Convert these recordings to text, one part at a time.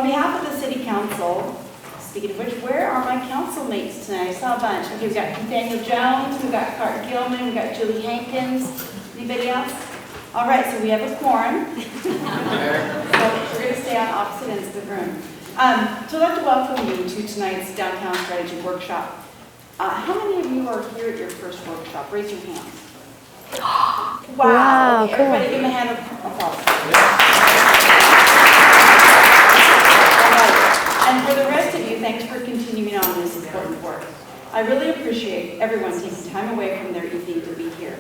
on behalf of the City Council, speaking of which, where are my council mates tonight? I saw a bunch. Okay, we've got Nathaniel Jones, we've got Clark Gilman, we've got Julie Hankins. Anybody else? All right, so we have a quorum. So we're going to stay on opposite ends of the room. So I'd like to welcome you to tonight's Downtown Strategy Workshop. How many of you are here at your first workshop? Raise your hand. Wow. Okay, cool. Everybody give them a hand of applause. All right. And for the rest of you, thanks for continuing on this important work. I really appreciate everyone taking time away from their evening to be here.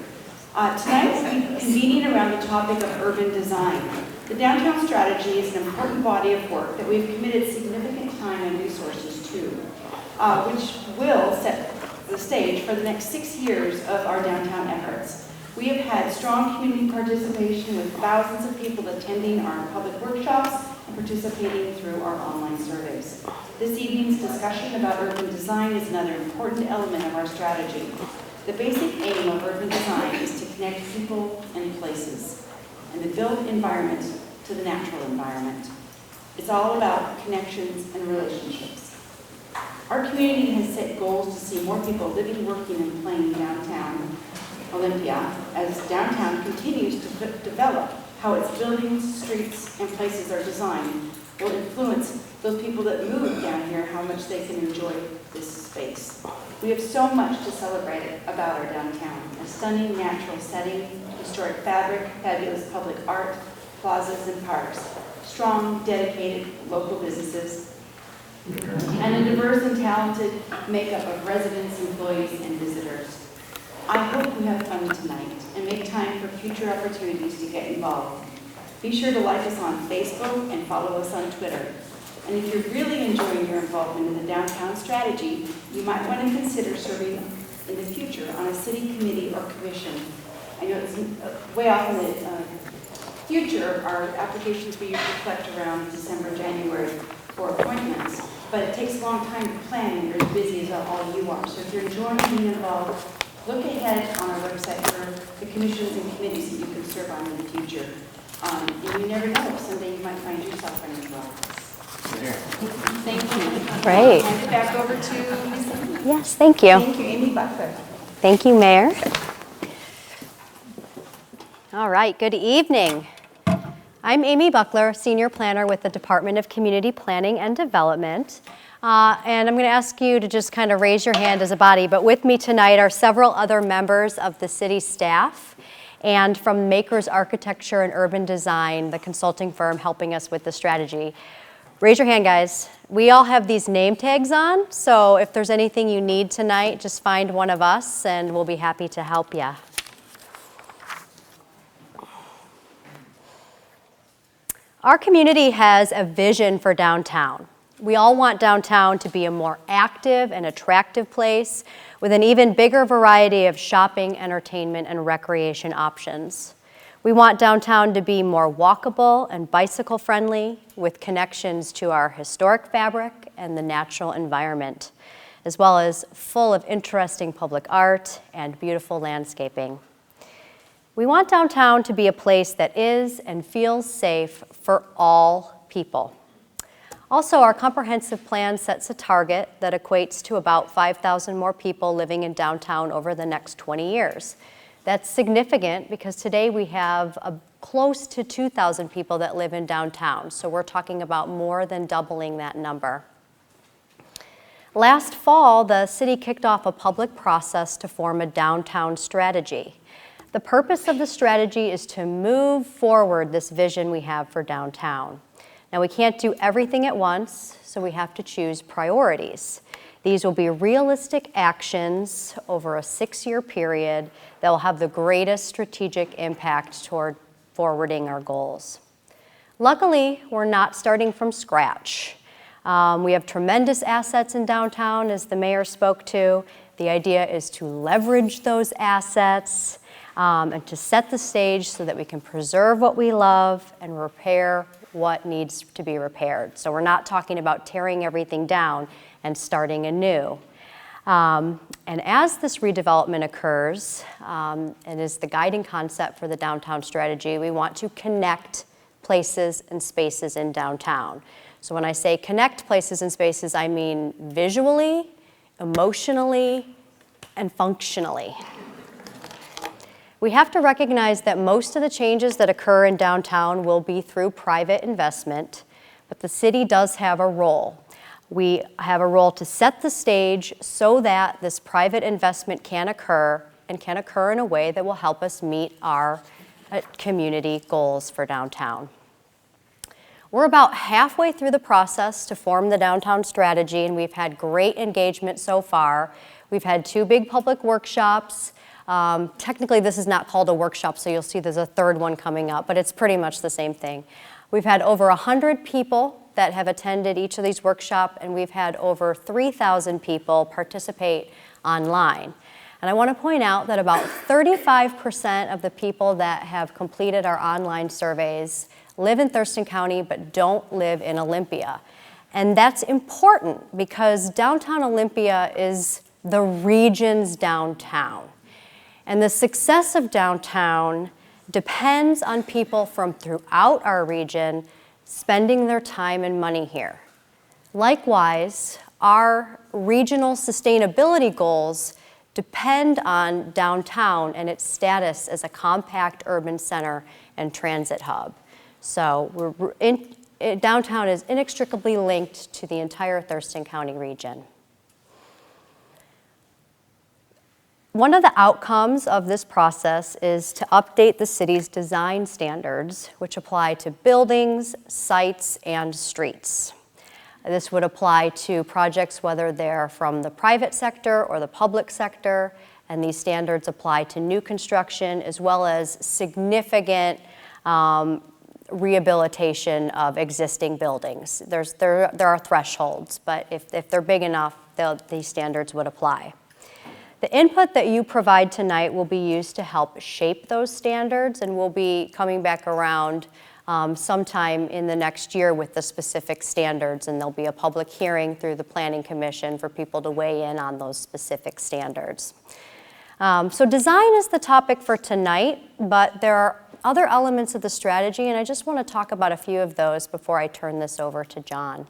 Tonight we'll be convening around the topic of urban design. The downtown strategy is an important body of work that we've committed significant time and resources to, which will set the stage for the next 6 years of our downtown efforts. We have had strong community participation with thousands of people attending our public workshops and participating through our online surveys. This evening's discussion about urban design is another important element of our strategy. The basic aim of urban design is to connect people and places, and the built environment to the natural environment. It's all about connections and relationships. Our community has set goals to see more people living, working, and playing downtown Olympia as downtown continues to develop. How its buildings, streets, and places are designed will influence those people that move down here, how much they can enjoy this space. We have so much to celebrate about our downtown. A stunning natural setting, historic fabric, fabulous public art, plazas and parks, strong, dedicated local businesses, and a diverse and talented makeup of residents, employees, and visitors. I hope you have fun tonight and make time for future opportunities to get involved. Be sure to like us on Facebook and follow us on Twitter. And if you're really enjoying your involvement in the downtown strategy, you might want to consider serving in the future on a city committee or commission. I know it's way off in the future. Our applications we usually collect around December, January for appointments, but it takes a long time to plan and you're as busy as all you are. So if you're enjoying being involved, look ahead on our website for the commissions and committees that you can serve on in the future. And you never know, someday you might find yourself running for office. Thank you. Great. Hand it back over to Ms. Amy. Yes, thank you. Thank you, Amy Buckler. Thank you, Mayor. All right, good evening. I'm Amy Buckler, Senior Planner with the Department of Community Planning and Development. And I'm going to ask you to just kind of raise your hand as a body, but with me tonight are several other members of the city staff and from Makers Architecture and Urban Design, the consulting firm helping us with the strategy. Raise your hand, guys. We all have these name tags on, so if there's anything you need tonight, just find one of us and we'll be happy to help you. Our community has a vision for downtown. We all want downtown to be a more active and attractive place with an even bigger variety of shopping, entertainment, and recreation options. We want downtown to be more walkable and bicycle friendly with connections to our historic fabric and the natural environment, as well as full of interesting public art and beautiful landscaping. We want downtown to be a place that is and feels safe for all people. Also, our comprehensive plan sets a target that equates to about 5,000 more people living in downtown over the next 20 years. That's significant because today we have close to 2,000 people that live in downtown, so we're talking about more than doubling that number. Last fall, the city kicked off a public process to form a downtown strategy. The purpose of the strategy is to move forward this vision we have for downtown. Now, we can't do everything at once, so we have to choose priorities. These will be realistic actions over a 6-year period that will have the greatest strategic impact toward forwarding our goals. Luckily, we're not starting from scratch. We have tremendous assets in downtown, as the mayor spoke to. The idea is to leverage those assets and to set the stage so that we can preserve what we love and repair what needs to be repaired. So we're not talking about tearing everything down and starting anew. And as this redevelopment occurs, and is the guiding concept for the downtown strategy, we want to connect places and spaces in downtown. So when I say connect places and spaces, I mean visually, emotionally, and functionally. We have to recognize that most of the changes that occur in downtown will be through private investment, but the city does have a role. We have a role to set the stage so that this private investment can occur and can occur in a way that will help us meet our community goals for downtown. We're about halfway through the process to form the downtown strategy, and we've had great engagement so far. We've had 2 big public workshops. Technically, this is not called a workshop, so you'll see there's a 3rd one coming up, but it's pretty much the same thing. We've had over 100 people that have attended each of these workshops, and we've had over 3,000 people participate online. And I want to point out that about 35% of the people that have completed our online surveys live in Thurston County but don't live in Olympia. And that's important because downtown Olympia is the region's downtown. And the success of downtown depends on people from throughout our region spending their time and money here. Likewise, our regional sustainability goals depend on downtown and its status as a compact urban center and transit hub. So downtown is inextricably linked to the entire Thurston County region. One of the outcomes of this process is to update the city's design standards, which apply to buildings, sites, and streets. This would apply to projects whether they're from the private sector or the public sector, and these standards apply to new construction as well as significant rehabilitation of existing buildings. There are thresholds, but if they're big enough, these standards would apply. The input that you provide tonight will be used to help shape those standards, and we'll be coming back around sometime in the next year with the specific standards, and there'll be a public hearing through the Planning Commission for people to weigh in on those specific standards. So design is the topic for tonight, but there are other elements of the strategy, and I just want to talk about a few of those before I turn this over to John.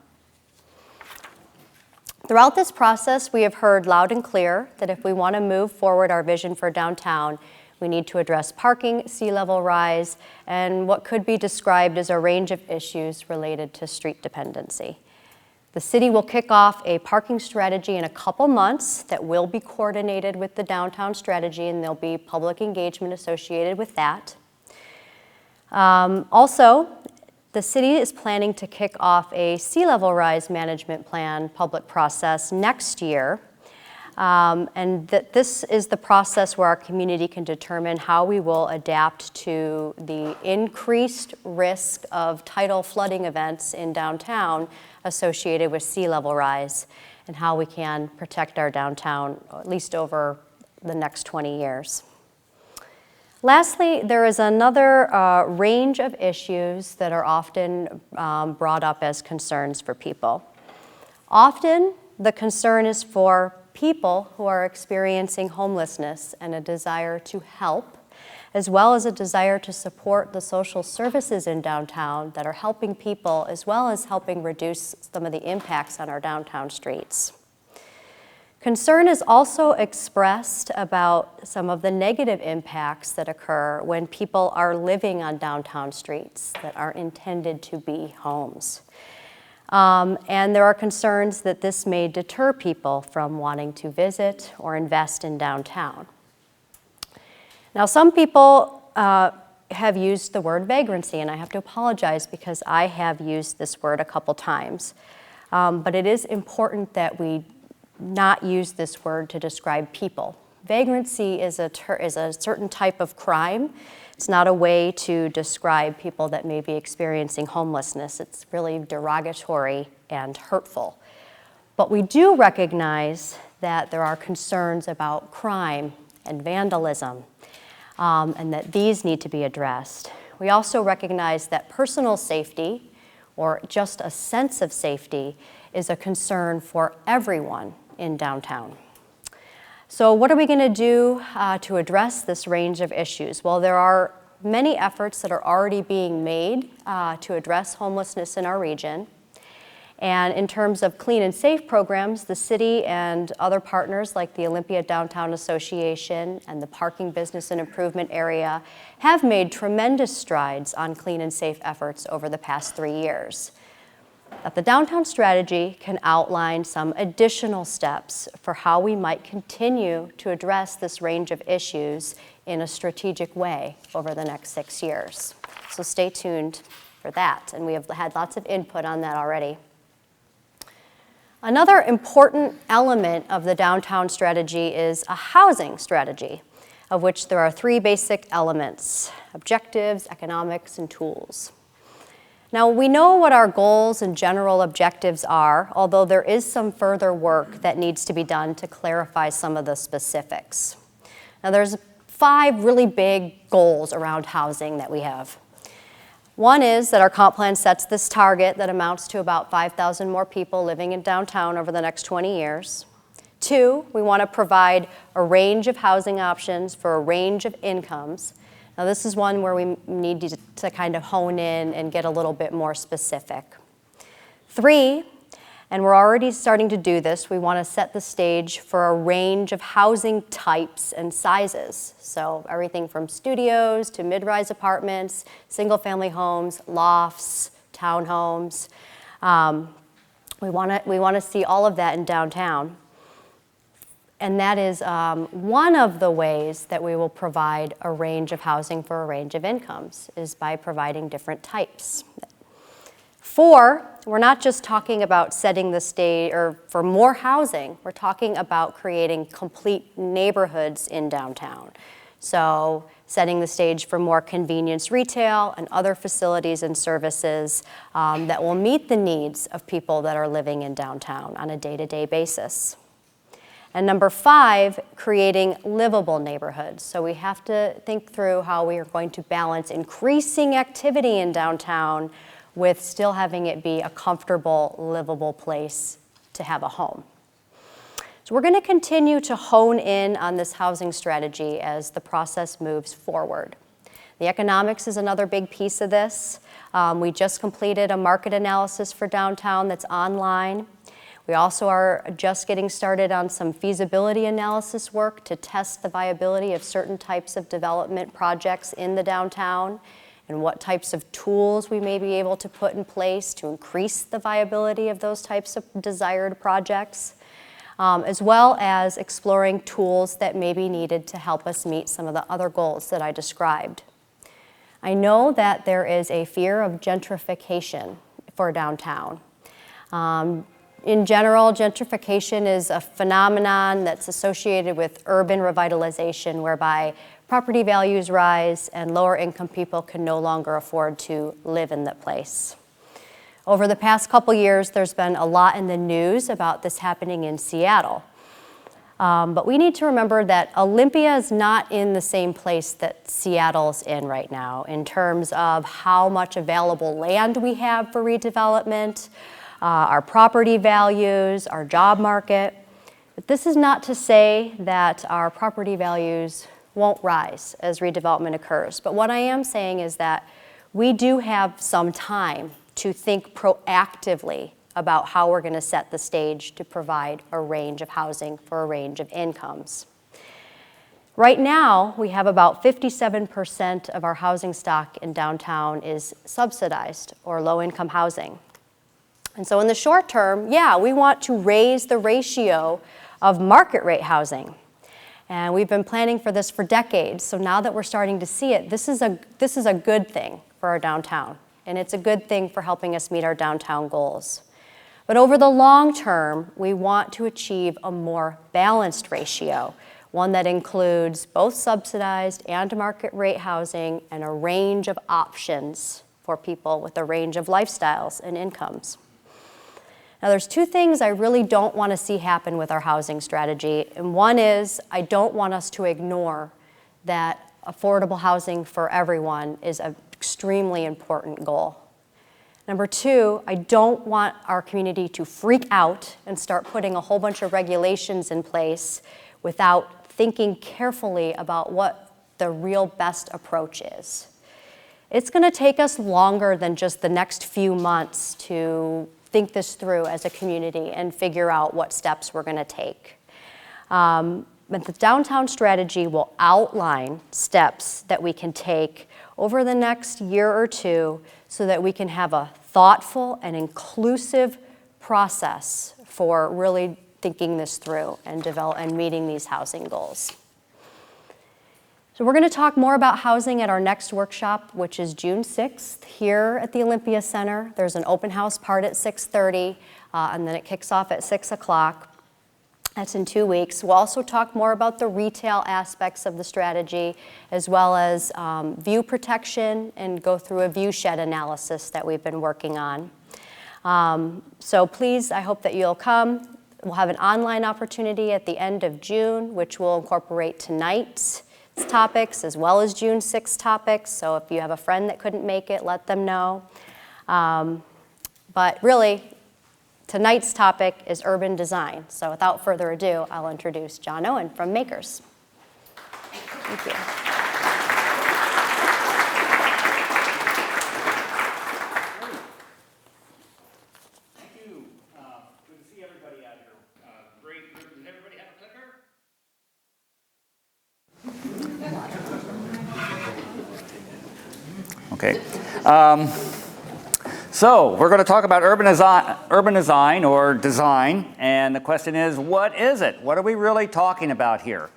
Throughout this process, we have heard loud and clear that if we want to move forward our vision for downtown, we need to address parking, sea level rise, and what could be described as a range of issues related to street dependency. The city will kick off a parking strategy in a couple months that will be coordinated with the downtown strategy, and there'll be public engagement associated with that. Also, the city is planning to kick off a sea level rise management plan public process next year. And this is the process where our community can determine how we will adapt to the increased risk of tidal flooding events in downtown associated with sea level rise, and how we can protect our downtown at least over the next 20 years. Lastly, there is another range of issues that are often brought up as concerns for people. Often, the concern is for people who are experiencing homelessness and a desire to help, as well as a desire to support the social services in downtown that are helping people, as well as helping reduce some of the impacts on our downtown streets. Concern is also expressed about some of the negative impacts that occur when people are living on downtown streets that aren't intended to be homes. And there are concerns that this may deter people from wanting to visit or invest in downtown. Now, some people have used the word vagrancy, and I have to apologize because I have used this word a couple times. But it is important that we not use this word to describe people. Vagrancy is a certain type of crime. It's not a way to describe people that may be experiencing homelessness. It's really derogatory and hurtful. But we do recognize that there are concerns about crime and vandalism, and that these need to be addressed. We also recognize that personal safety, or just a sense of safety, is a concern for everyone in downtown. So what are we going to do to address this range of issues? Well, there are many efforts that are already being made to address homelessness in our region. And in terms of clean and safe programs, the city and other partners like the Olympia Downtown Association and the Parking Business and Improvement Area have made tremendous strides on clean and safe efforts over the past 3 years. But the downtown strategy can outline some additional steps for how we might continue to address this range of issues in a strategic way over the next 6 years. So stay tuned for that, and we have had lots of input on that already. Another important element of the downtown strategy is a housing strategy, of which there are 3 basic elements: objectives, economics, and tools. Now, we know what our goals and general objectives are, although there is some further work that needs to be done to clarify some of the specifics. Now, there's 5 really big goals around housing that we have. One is that our comp plan sets this target that amounts to about 5,000 more people living in downtown over the next 20 years. 2, we want to provide a range of housing options for a range of incomes. Now, this is one where we need to kind of hone in and get a little bit more specific. 3, and we're already starting to do this, we want to set the stage for a range of housing types and sizes. So everything from studios to mid-rise apartments, single-family homes, lofts, townhomes. We want to see all of that in downtown. And that is one of the ways that we will provide a range of housing for a range of incomes, is by providing different types. 4, we're not just talking about setting the stage or for more housing, we're talking about creating complete neighborhoods in downtown. So setting the stage for more convenience retail and other facilities and services that will meet the needs of people that are living in downtown on a day-to-day basis. And number 5, creating livable neighborhoods. So we have to think through how we are going to balance increasing activity in downtown with still having it be a comfortable, livable place to have a home. So we're going to continue to hone in on this housing strategy as the process moves forward. The economics is another big piece of this. We just completed a market analysis for downtown that's online. We also are just getting started on some feasibility analysis work to test the viability of certain types of development projects in the downtown and what types of tools we may be able to put in place to increase the viability of those types of desired projects, as well as exploring tools that may be needed to help us meet some of the other goals that I described. I know that there is a fear of gentrification for downtown. In general, gentrification is a phenomenon that's associated with urban revitalization, whereby property values rise and lower income people can no longer afford to live in that place. Over the past couple years, there's been a lot in the news about this happening in Seattle. But we need to remember that Olympia is not in the same place that Seattle's in right now in terms of how much available land we have for redevelopment, our property values, our job market. But this is not to say that our property values won't rise as redevelopment occurs. But what I am saying is that we do have some time to think proactively about how we're going to set the stage to provide a range of housing for a range of incomes. Right now, we have about 57% of our housing stock in downtown is subsidized or low-income housing. And so in the short term, yeah, we want to raise the ratio of market rate housing. And we've been planning for this for decades. So now that we're starting to see it, this is a good thing for our downtown. And it's a good thing for helping us meet our downtown goals. But over the long term, we want to achieve a more balanced ratio, one that includes both subsidized and market rate housing and a range of options for people with a range of lifestyles and incomes. Now, there's 2 things I really don't want to see happen with our housing strategy. And one is I don't want us to ignore that affordable housing for everyone is an extremely important goal. Number 2, I don't want our community to freak out and start putting a whole bunch of regulations in place without thinking carefully about what the real best approach is. It's going to take us longer than just the next few months to think this through as a community and figure out what steps we're going to take. But the downtown strategy will outline steps that we can take over the next year or two so that we can have a thoughtful and inclusive process for really thinking this through and meeting these housing goals. So we're going to talk more about housing at our next workshop, which is June 6th here at the Olympia Center. There's an open house part at 6:30, and then it kicks off at 6 o'clock. That's in 2 weeks. We'll also talk more about the retail aspects of the strategy, as well as view protection, and go through a view shed analysis that we've been working on. So please, I hope that you'll come. We'll have an online opportunity at the end of June, which will incorporate tonight's topics as well as June 6 topics. So if you have a friend that couldn't make it, let them know. But really, tonight's topic is urban design. So without further ado, I'll introduce John Owen from Makers. Thank you. Thank you. Good to see everybody out here. Great group. Does everybody have a clicker? Okay. So we're going to talk about urban design or design, and the question is, what is it? What are we really talking about here?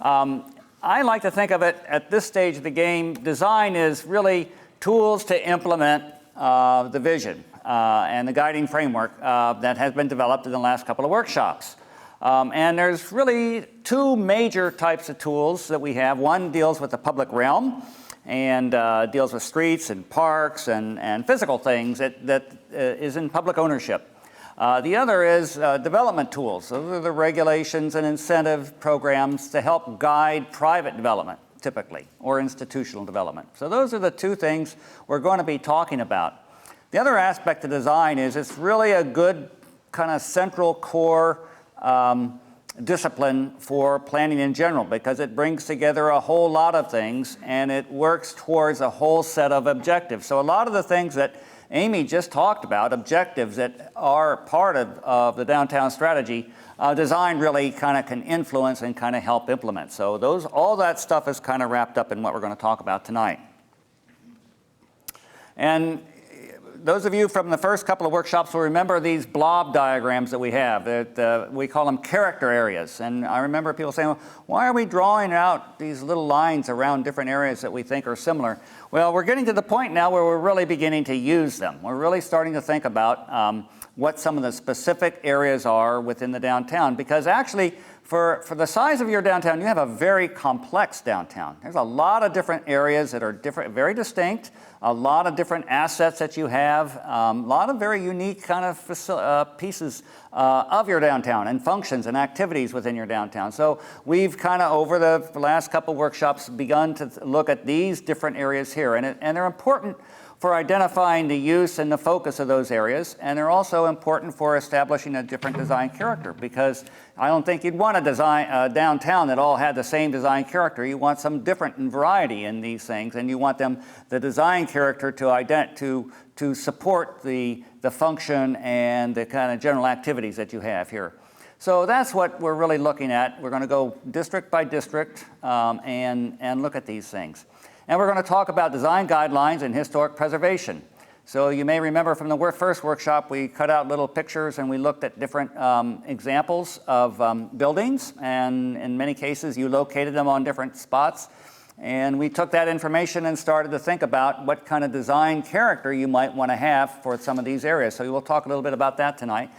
I like to think of it at this stage of the game, design is really tools to implement the vision and the guiding framework that has been developed in the last couple of workshops. And there's really two major types of tools that we have. One deals with the public realm, and deals with streets and parks and physical things that is in public ownership. The other is development tools. Those are the regulations and incentive programs to help guide private development, typically, or institutional development. So those are the two things we're going to be talking about. The other aspect of design is it's really a good kind of central core discipline for planning in general, because it brings together a whole lot of things and it works towards a whole set of objectives. So a lot of the things that Amy just talked about, objectives that are part of the downtown strategy, design really kind of can influence and kind of help implement. So all that stuff is kind of wrapped up in what we're going to talk about tonight. And those of you from the first couple of workshops will remember these blob diagrams that we have. We call them character areas. And I remember people saying, well, why are we drawing out these little lines around different areas that we think are similar? Well, we're getting to the point now where we're really beginning to use them. We're really starting to think about what some of the specific areas are within the downtown. Because actually, for the size of your downtown, you have a very complex downtown. There's a lot of different areas that are different, very distinct, a lot of different assets that you have, a lot of very unique kind of pieces of your downtown and functions and activities within your downtown. So we've kind of, over the last couple workshops, begun to look at these different areas here. And they're important for identifying the use and the focus of those areas, and they're also important for establishing a different design character, because I don't think you'd want to design a downtown that all had the same design character. You want some different variety in these things, and you want the design character to support the function and the kind of general activities that you have here. So that's what we're really looking at. We're going to go district by district and look at these things. And we're going to talk about design guidelines and historic preservation. So you may remember from the first workshop, we cut out little pictures and we looked at different examples of buildings. And in many cases, you located them on different spots. And we took that information and started to think about what kind of design character you might want to have for some of these areas. So we'll talk a little bit about that tonight.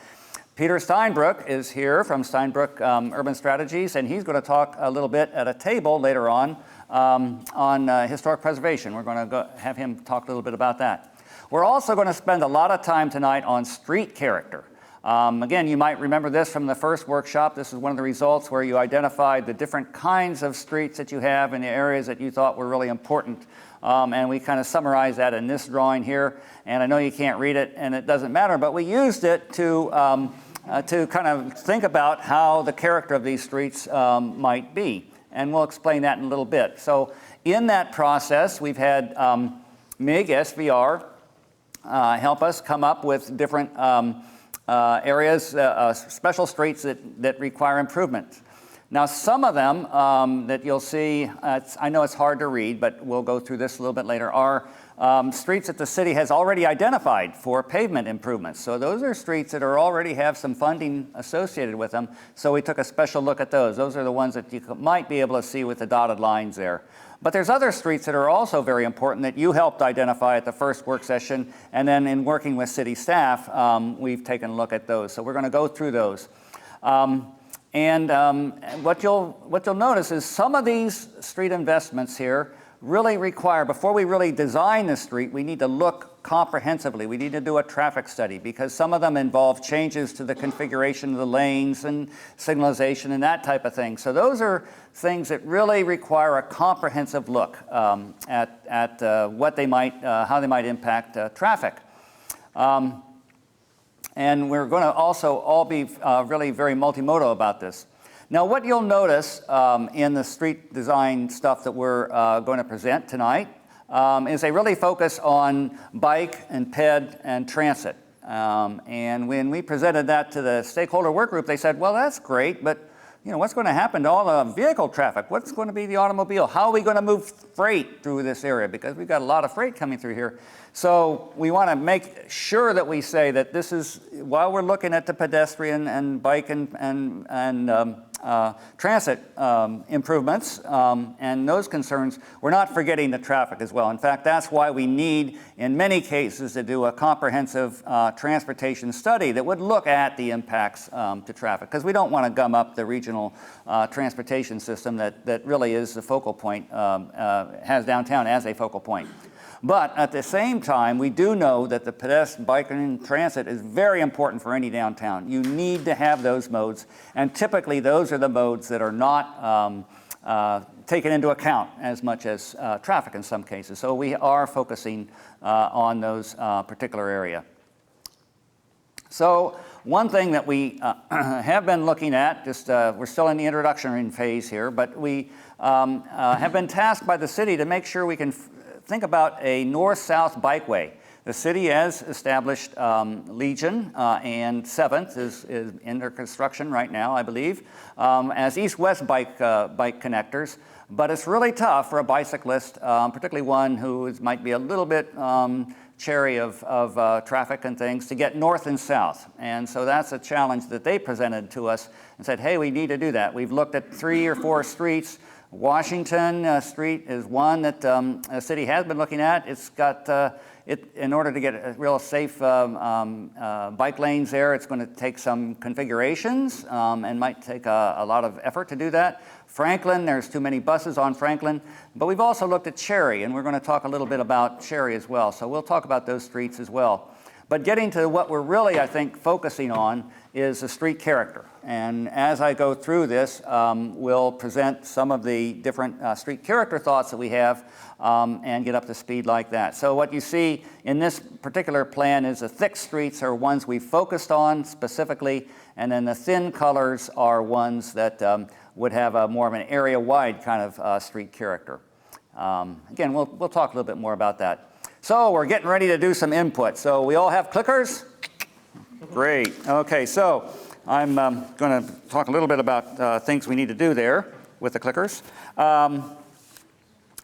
Peter Steinbrook is here from Steinbrook Urban Strategies, and he's going to talk a little bit at a table later on historic preservation. We're going to have him talk a little bit about that. We're also going to spend a lot of time tonight on street character. Again, you might remember this from the first workshop. This is one of the results where you identified the different kinds of streets that you have in the areas that you thought were really important. And we kind of summarized that in this drawing here. And I know you can't read it, and it doesn't matter, but we used it to kind of think about how the character of these streets might be. And we'll explain that in a little bit. So in that process, we've had MIG, SVR, help us come up with different areas, special streets that require improvement. Now, some of them that you'll see, I know it's hard to read, but we'll go through this a little bit later, are streets that the city has already identified for pavement improvements. So those are streets that already have some funding associated with them. So we took a special look at those. Those are the ones that you might be able to see with the dotted lines there. But there's other streets that are also very important that you helped identify at the first work session. And then in working with city staff, we've taken a look at those. So we're going to go through those. What you'll notice is some of these street investments here really require, before we really design the street, we need to look comprehensively. We need to do a traffic study because some of them involve changes to the configuration of the lanes and signalization and that type of thing. So those are things that really require a comprehensive look at what they might, how they might impact traffic. And we're going to also all be really very multimodal about this. Now, what you'll notice in the street design stuff that we're going to present tonight is they really focus on bike and ped and transit. And when we presented that to the stakeholder work group, they said, well, that's great, but you know, what's going to happen to all the vehicle traffic? What's going to be the automobile? How are we going to move freight through this area? Because we've got a lot of freight coming through here. So we want to make sure that we say that this is, while we're looking at the pedestrian and bike and transit improvements and those concerns, we're not forgetting the traffic as well. In fact, that's why we need, in many cases, to do a comprehensive transportation study that would look at the impacts to traffic, because we don't want to gum up the regional transportation system that really is the focal point, has downtown as a focal point. But at the same time, we do know that the pedestrian, bike, and transit is very important for any downtown. You need to have those modes, and typically those are the modes that are not taken into account as much as traffic in some cases. So we are focusing on those particular area. So one thing that we have been looking at, just we're still in the introductory phase here, but we have been tasked by the city to make sure we can think about a north-south bikeway. The city has established Legion and 7th is under construction right now, I believe, as east-west bike connectors. But it's really tough for a bicyclist, particularly one who might be a little bit chary of traffic and things, to get north and south. And so that's a challenge that they presented to us and said, hey, we need to do that. We've looked at 3 or 4 streets. Washington Street is one that the city has been looking at. It's got, in order to get a real safe bike lanes there, it's going to take some configurations and might take a lot of effort to do that. Franklin, there's too many buses on Franklin. But we've also looked at Cherry, and we're going to talk a little bit about Cherry as well. So we'll talk about those streets as well. But getting to what we're really, I think, focusing on is the street character. And as I go through this, we'll present some of the different street character thoughts that we have and get up to speed like that. So what you see in this particular plan is the thick streets are ones we focused on specifically, and then the thin colors are ones that would have a more of an area-wide kind of street character. Again, we'll talk a little bit more about that. So we're getting ready to do some input. So we all have clickers? Great. Okay, so I'm going to talk a little bit about things we need to do there with the clickers.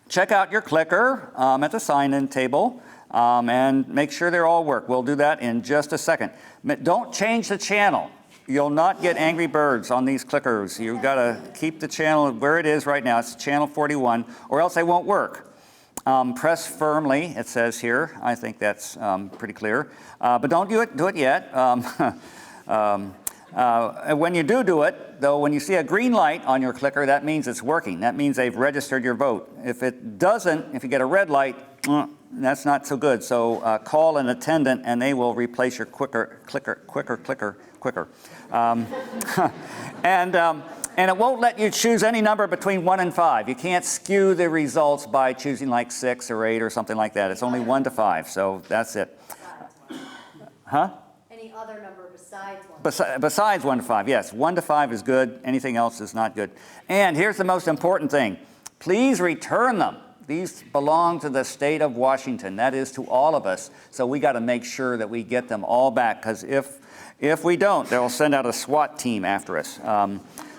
Check out your clicker at the sign-in table and make sure they all work. We'll do that in just a second. Don't change the channel. You'll not get angry birds on these clickers. You've got to keep the channel where it is right now. It's channel 41, or else they won't work. Press firmly, it says here. I think that's pretty clear. But don't do it yet. When you do it, though, when you see a green light on your clicker, that means it's working. That means they've registered your vote. If it doesn't, if you get a red light, that's not so good. So call an attendant, and they will replace your clicker. And it won't let you choose any number between 1 and 5. You can't skew the results by choosing like 6 or 8 or something like that. It's only 1 to 5, so that's it. Huh? Any other number besides 1? Besides 1 to 5, yes. 1 to 5 is good. Anything else is not good. And here's the most important thing. Please return them. These belong to the state of Washington. That is to all of us. So we got to make sure that we get them all back, because if we don't, they'll send out a SWAT team after us.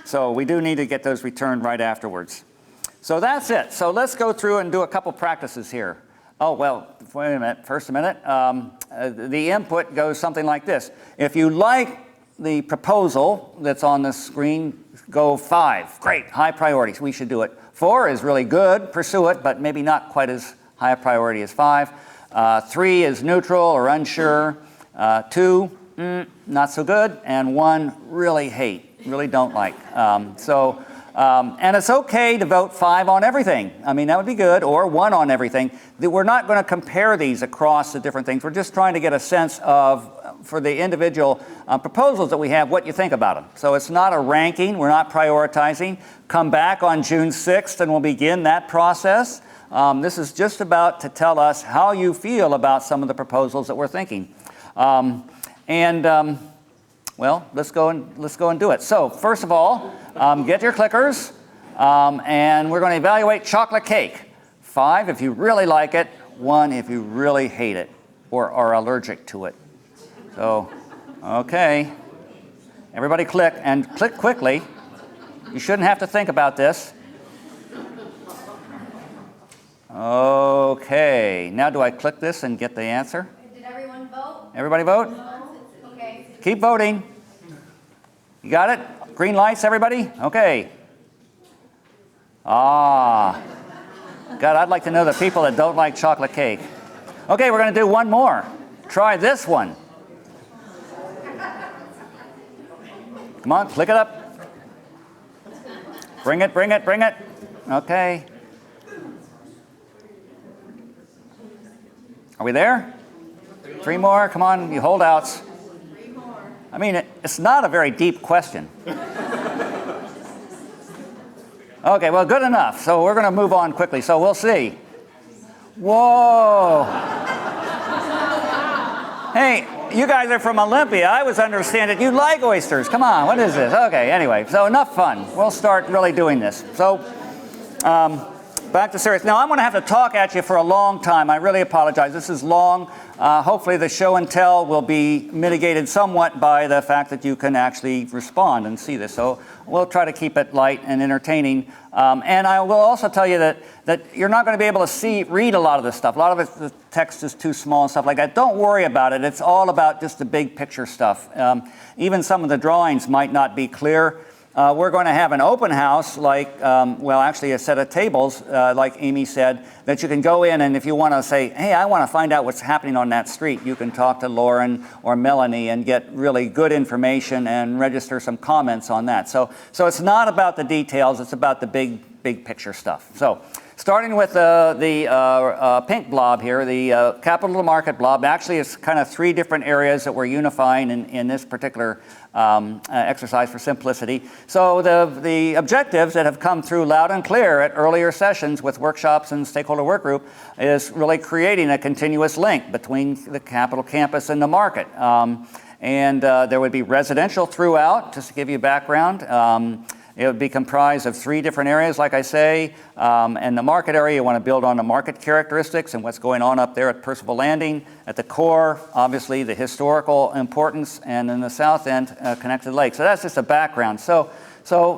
So we do need to get those returned right afterwards. So that's it. So let's go through and do a couple practices here. Oh, well, wait a minute. First a minute. The input goes something like this. If you like the proposal that's on the screen, go 5. Great, high priorities. We should do it. 4 is really good. Pursue it, but maybe not quite as high a priority as 5. 3 is neutral or unsure. 2, not so good. And 1, really hate, really don't like. And it's okay to vote 5 on everything. I mean, that would be good, or 1 on everything. We're not going to compare these across the different things. We're just trying to get a sense of, for the individual proposals that we have, what you think about them. So it's not a ranking. We're not prioritizing. Come back on June 6th and we'll begin that process. This is just about to tell us how you feel about some of the proposals that we're thinking. Well, let's go and do it. So first of all, get your clickers, and we're going to evaluate chocolate cake. 5 if you really like it, 1 if you really hate it or are allergic to it. So, okay. Everybody click, and click quickly. You shouldn't have to think about this. Okay. Now do I click this and get the answer? Did everyone vote? Everybody vote? Okay. Keep voting. You got it? Green lights, everybody? Okay. God, I'd like to know the people that don't like chocolate cake. Okay, we're going to do one more. Try this one. Come on, click it up. Bring it, bring it, bring it. Okay. Are we there? 3 more. Come on, you holdouts. I mean, it's not a very deep question. Okay, well, good enough. So we're going to move on quickly. So we'll see. Whoa. Hey, you guys are from Olympia. I was understanding you like oysters. Come on, what is this? Okay, anyway, so enough fun. We'll start really doing this. So back to serious. Now, I'm going to have to talk at you for a long time. I really apologize. This is long. Hopefully the show and tell will be mitigated somewhat by the fact that you can actually respond and see this. So we'll try to keep it light and entertaining. And I will also tell you that you're not going to be able to read a lot of this stuff. A lot of it, the text is too small and stuff like that. Don't worry about it. It's all about just the big picture stuff. Even some of the drawings might not be clear. We're going to have an open house, like, actually a set of tables, like Amy said, that you can go in, and if you want to say, hey, I want to find out what's happening on that street, you can talk to Lauren or Melanie and get really good information and register some comments on that. So it's not about the details, it's about the big picture stuff. So starting with the pink blob here, the capital to market blob, actually it's kind of 3 different areas that we're unifying in this particular exercise for simplicity. So the objectives that have come through loud and clear at earlier sessions with workshops and stakeholder work group is really creating a continuous link between the Capitol campus and the market. There would be residential throughout, just to give you background. It would be comprised of 3 different areas, like I say. And the market area, you want to build on the market characteristics and what's going on up there at Percival Landing. At the core, obviously, the historical importance, and in the south end, connected lake. So that's just a background. So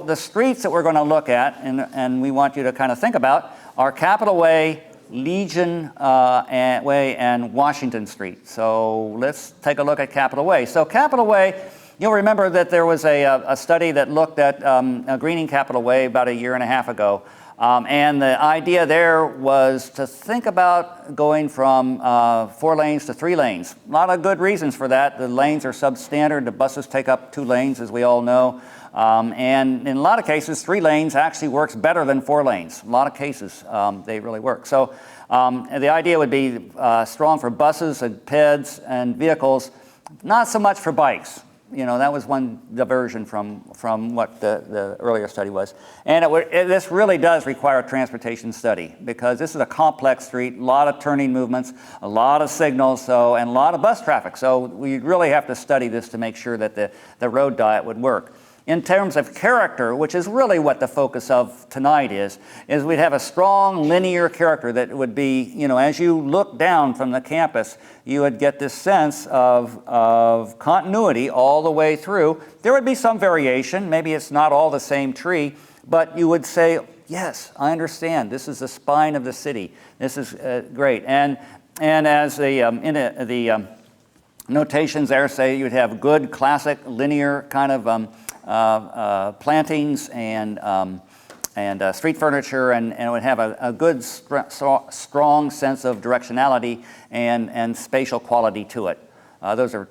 the streets that we're going to look at, and we want you to kind of think about, are Capitol Way, Legion Way, and Washington Street. So let's take a look at Capitol Way. So Capitol Way, you'll remember that there was a study that looked at greening Capitol Way about 1.5 years ago. And the idea there was to think about going from 4 lanes to 3 lanes. A lot of good reasons for that. The lanes are substandard. The buses take up 2 lanes, as we all know. And in a lot of cases, 3 lanes actually works better than 4 lanes. A lot of cases, they really work. So the idea would be strong for buses and peds and vehicles, not so much for bikes. You know, that was one diversion from what the earlier study was. And this really does require a transportation study, because this is a complex street, a lot of turning movements, a lot of signals, and a lot of bus traffic. So we really have to study this to make sure that the road diet would work. In terms of character, which is really what the focus of tonight is we'd have a strong linear character that would be, you know, as you look down from the campus, you would get this sense of continuity all the way through. There would be some variation. Maybe it's not all the same tree, but you would say, yes, I understand. This is the spine of the city. This is great. And as the notations there say, you'd have good classic linear kind of plantings and street furniture, and it would have a good strong sense of directionality and spatial quality to it. Those are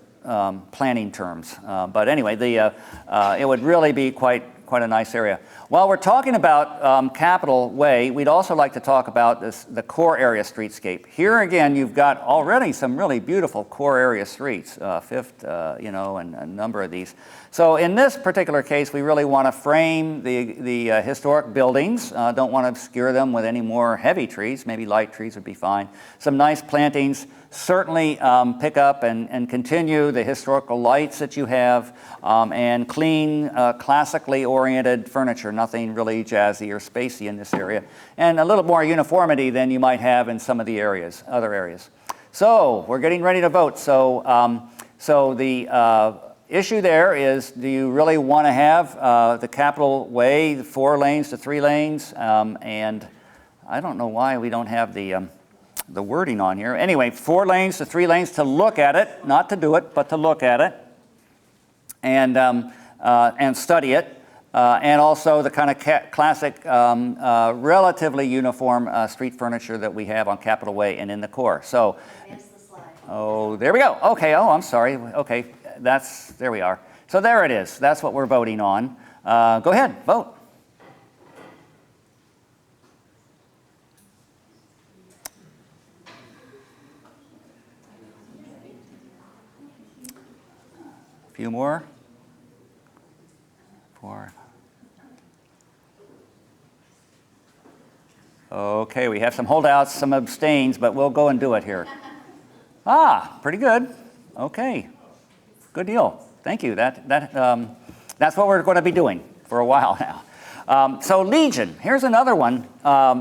planning terms, but anyway, it would really be quite a nice area. While we're talking about Capitol Way, we'd also like to talk about the core area streetscape. Here again, you've got already some really beautiful core area streets, Fifth, you know, and a number of these. So in this particular case, we really want to frame the historic buildings. Don't want to obscure them with any more heavy trees. Maybe light trees would be fine. Some nice plantings. Certainly pick up and continue the historical lights that you have, and clean, classically oriented furniture. Nothing really jazzy or spacey in this area. And a little more uniformity than you might have in some of the other areas. So we're getting ready to vote. So the issue there is, do you really want to have the Capitol Way 4 lanes to 3 lanes? And I don't know why we don't have the wording on here. Anyway, 4 lanes to 3 lanes to look at it, not to do it, but to look at it and study it. And also the kind of classic, relatively uniform street furniture that we have on Capitol Way and in the core. So, oh, there we go. Okay, oh, I'm sorry. Okay, there we are. So there it is. That's what we're voting on. Go ahead, vote. A few more. 4. Okay, we have some holdouts, some abstains, but we'll go and do it here. Pretty good. Okay, good deal. Thank you. That's what we're going to be doing for a while now. So Legion, here's another one.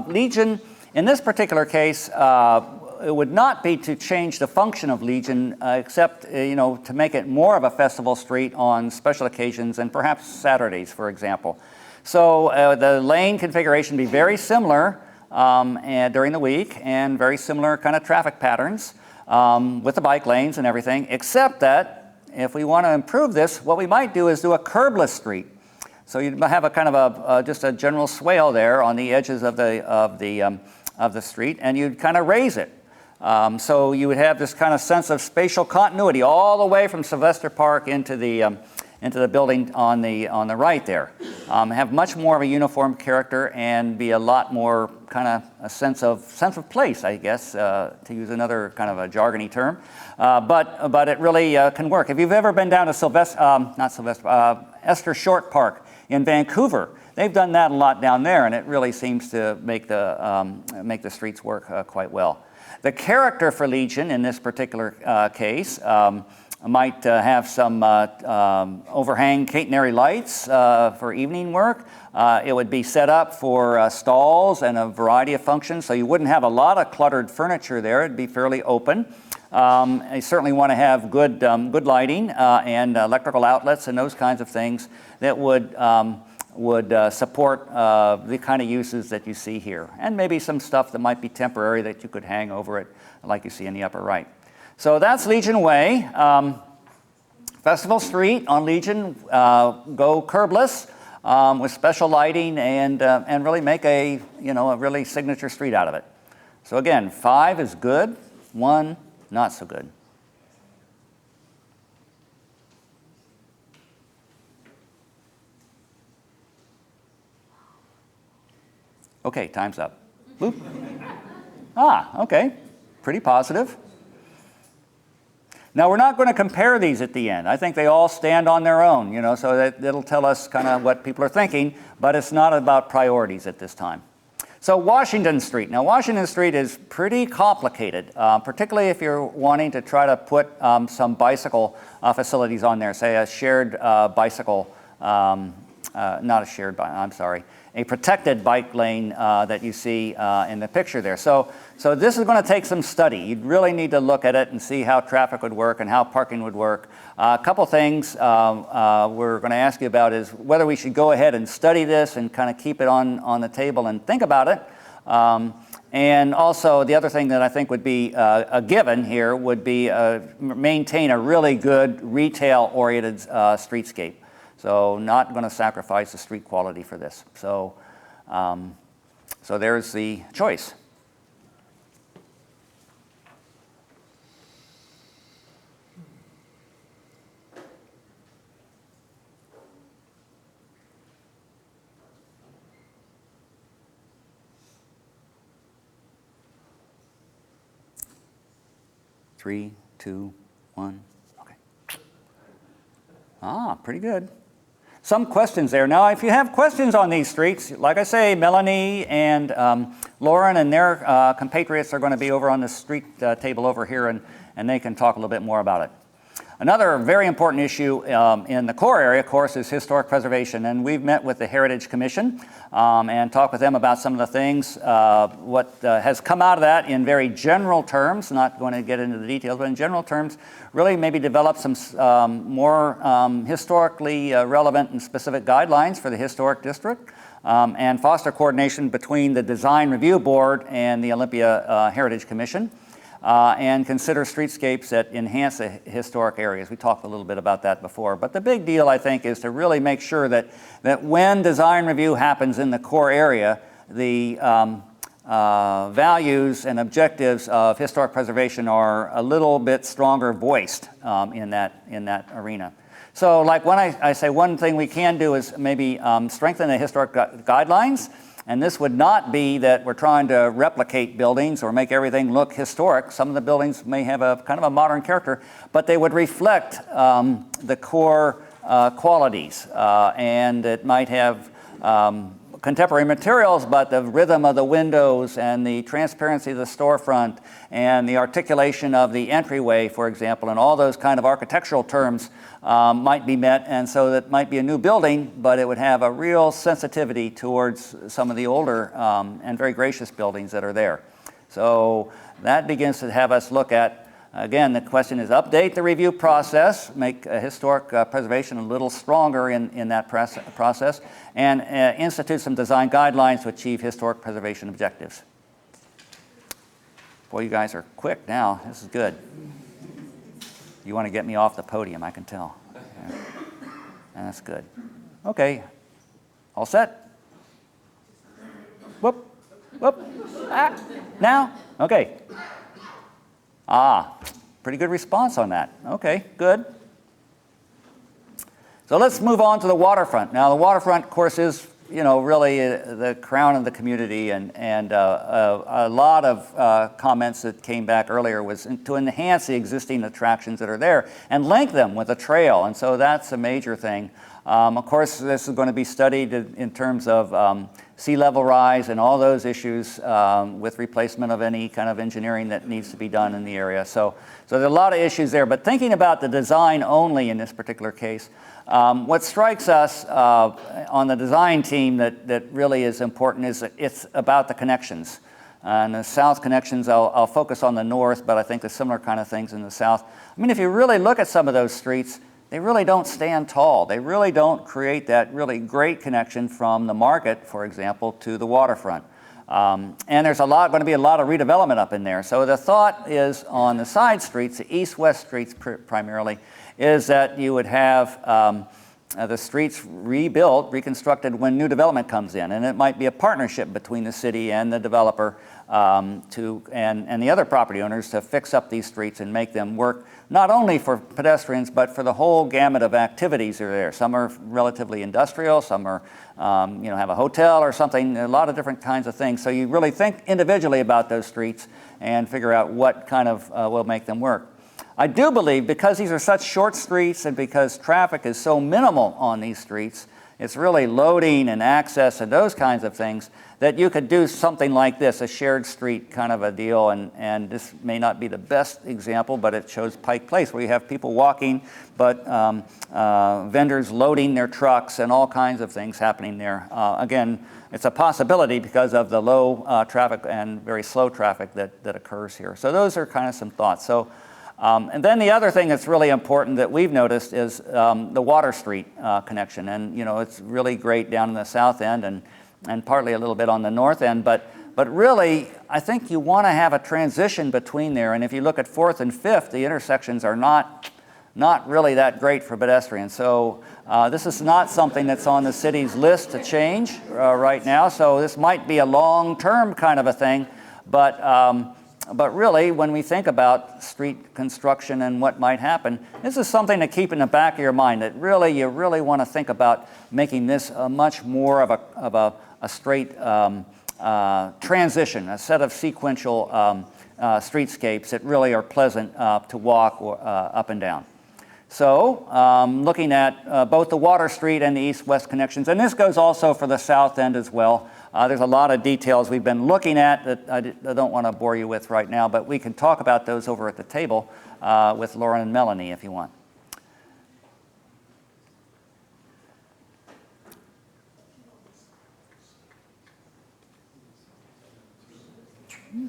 Legion, in this particular case, it would not be to change the function of Legion, except to make it more of a festival street on special occasions and perhaps Saturdays, for example. So the lane configuration would be very similar during the week, and very similar kind of traffic patterns with the bike lanes and everything, except that if we want to improve this, what we might do is do a curbless street. So you'd have a kind of just a general swale there on the edges of the street, and you'd kind of raise it. So you would have this kind of sense of spatial continuity all the way from Sylvester Park into the building on the right there. Have much more of a uniform character and be a lot more kind of a sense of place, I guess, to use another kind of a jargony term. But it really can work. If you've ever been down to Esther Short Park in Vancouver, they've done that a lot down there, and it really seems to make the streets work quite well. The character for Legion in this particular case might have some overhang catenary lights for evening work. It would be set up for stalls and a variety of functions, so you wouldn't have a lot of cluttered furniture there. It'd be fairly open. You certainly want to have good lighting and electrical outlets and those kinds of things that would support the kind of uses that you see here. And maybe some stuff that might be temporary that you could hang over it, like you see in the upper right. So that's Legion Way. Festival Street on Legion, go curbless with special lighting and really make a really signature street out of it. So again, 5 is good, 1 not so good. Okay, time's up. Boop. Okay, pretty positive. Now, we're not going to compare these at the end. I think they all stand on their own, so that it'll tell us kind of what people are thinking, but it's not about priorities at this time. So Washington Street. Now, Washington Street is pretty complicated, particularly if you're wanting to try to put some bicycle facilities on there, say a shared bicycle not a shared bike, I'm sorry, a protected bike lane that you see in the picture there. So this is going to take some study. You'd really need to look at it and see how traffic would work and how parking would work. A couple things we're going to ask you about is whether we should go ahead and study this and kind of keep it on the table and think about it. And also the other thing that I think would be a given here would be maintain a really good retail-oriented streetscape. So not going to sacrifice the street quality for this. So there's the choice. Three, two, one. Okay. Pretty good. Some questions there. Now, if you have questions on these streets, like I say, Melanie and Lauren and their compatriots are going to be over on the street table over here, and they can talk a little bit more about it. Another very important issue in the core area, of course, is historic preservation. And we've met with the Heritage Commission and talked with them about some of the things, what has come out of that in very general terms, not going to get into the details, but in general terms, really maybe develop some more historically relevant and specific guidelines for the historic district and foster coordination between the Design Review Board and the Olympia Heritage Commission. And consider streetscapes that enhance the historic areas. We talked a little bit about that before. But the big deal, I think, is to really make sure that when design review happens in the core area, the values and objectives of historic preservation are a little bit stronger voiced in that arena. So like when I say one thing we can do is maybe strengthen the historic guidelines. And this would not be that we're trying to replicate buildings or make everything look historic. Some of the buildings may have a kind of a modern character, but they would reflect the core qualities. And it might have contemporary materials, but the rhythm of the windows and the transparency of the storefront and the articulation of the entryway, for example, and all those kind of architectural terms might be met. And so that might be a new building, but it would have a real sensitivity towards some of the older and very gracious buildings that are there. So that begins to have us look at, again, the question is update the review process, make historic preservation a little stronger in that process, and institute some design guidelines to achieve historic preservation objectives. Boy, you guys are quick now. This is good. You want to get me off the podium, I can tell. Yeah. And that's good. Okay. All set? Whoop. Whoop. Now? Okay. Pretty good response on that. Okay, good. So let's move on to the waterfront. Now, the waterfront, of course, is really the crown of the community, and a lot of comments that came back earlier was to enhance the existing attractions that are there and link them with a trail, and so that's a major thing. Of course, this is going to be studied in terms of sea level rise and all those issues with replacement of any kind of engineering that needs to be done in the area. So there's a lot of issues there, but thinking about the design only in this particular case, what strikes us on the design team that really is important is that it's about the connections. And the south connections, I'll focus on the north, but I think there's similar kind of things in the south. I mean, if you really look at some of those streets, they really don't stand tall. They really don't create that really great connection from the market, for example, to the waterfront. And there's going to be a lot of redevelopment up in there. So the thought is on the side streets, the east-west streets primarily, is that you would have the streets rebuilt, reconstructed when new development comes in. And it might be a partnership between the city and the developer and the other property owners to fix up these streets and make them work not only for pedestrians, but for the whole gamut of activities that are there. Some are relatively industrial, some are, have a hotel or something, a lot of different kinds of things. So you really think individually about those streets and figure out what kind of will make them work. I do believe, because these are such short streets and because traffic is so minimal on these streets, it's really loading and access and those kinds of things, that you could do something like this, a shared street kind of a deal. And this may not be the best example, but it shows Pike Place, where you have people walking, but vendors loading their trucks and all kinds of things happening there. Again, it's a possibility because of the low traffic and very slow traffic that occurs here. So those are kind of some thoughts. So, and then the other thing that's really important that we've noticed is the Water Street connection. And, you know, it's really great down in the south end and partly a little bit on the north end. But really, I think you want to have a transition between there. And if you look at 4th and 5th, the intersections are not really that great for pedestrians. So this is not something that's on the city's list to change right now. So this might be a long-term kind of a thing. But really, when we think about street construction and what might happen, this is something to keep in the back of your mind, that really you really want to think about making this a much more of a straight transition, a set of sequential streetscapes that really are pleasant to walk up and down. So looking at both the Water Street and the east-west connections, and this goes also for the south end as well. There's a lot of details we've been looking at that I don't want to bore you with right now, but we can talk about those over at the table with Lauren and Melanie if you want.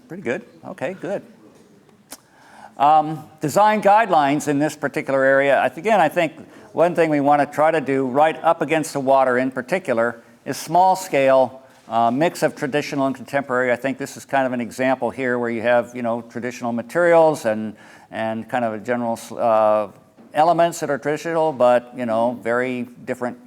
Pretty good. Okay, good. Design guidelines in this particular area. Again, I think one thing we want to try to do right up against the water in particular is small scale, mix of traditional and contemporary. I think this is kind of an example here where you have, you know, traditional materials and kind of a general elements that are traditional, but, you know, very different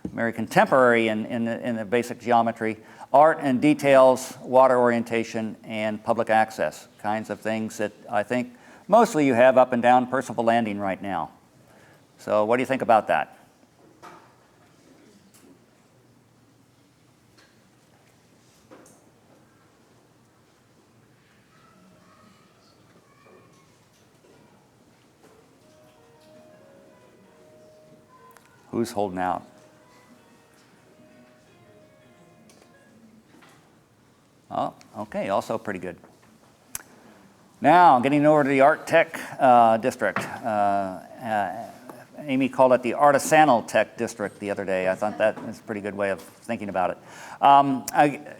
very contemporary in the basic geometry. Art and details, water orientation, and public access, kinds of things that I think mostly you have up and down Percival Landing right now. So what do you think about that? Who's holding out? Oh, okay, also pretty good. Now, getting over to the Art Tech District. Amy called it the Artisanal Tech District the other day. I thought that was a pretty good way of thinking about it.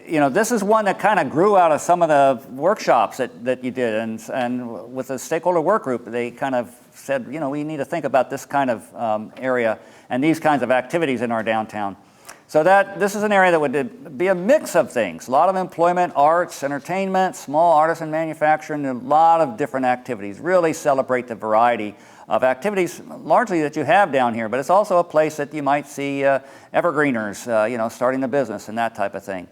You know, this is one that kind of grew out of some of the workshops that you did, and with the stakeholder work group, they kind of said, you know, we need to think about this kind of area and these kinds of activities in our downtown. So this is an area that would be a mix of things, a lot of employment, arts, entertainment, small artisan manufacturing, and a lot of different activities. Really celebrate the variety of activities largely that you have down here, but it's also a place that you might see evergreeners, you know, starting a business and that type of thing.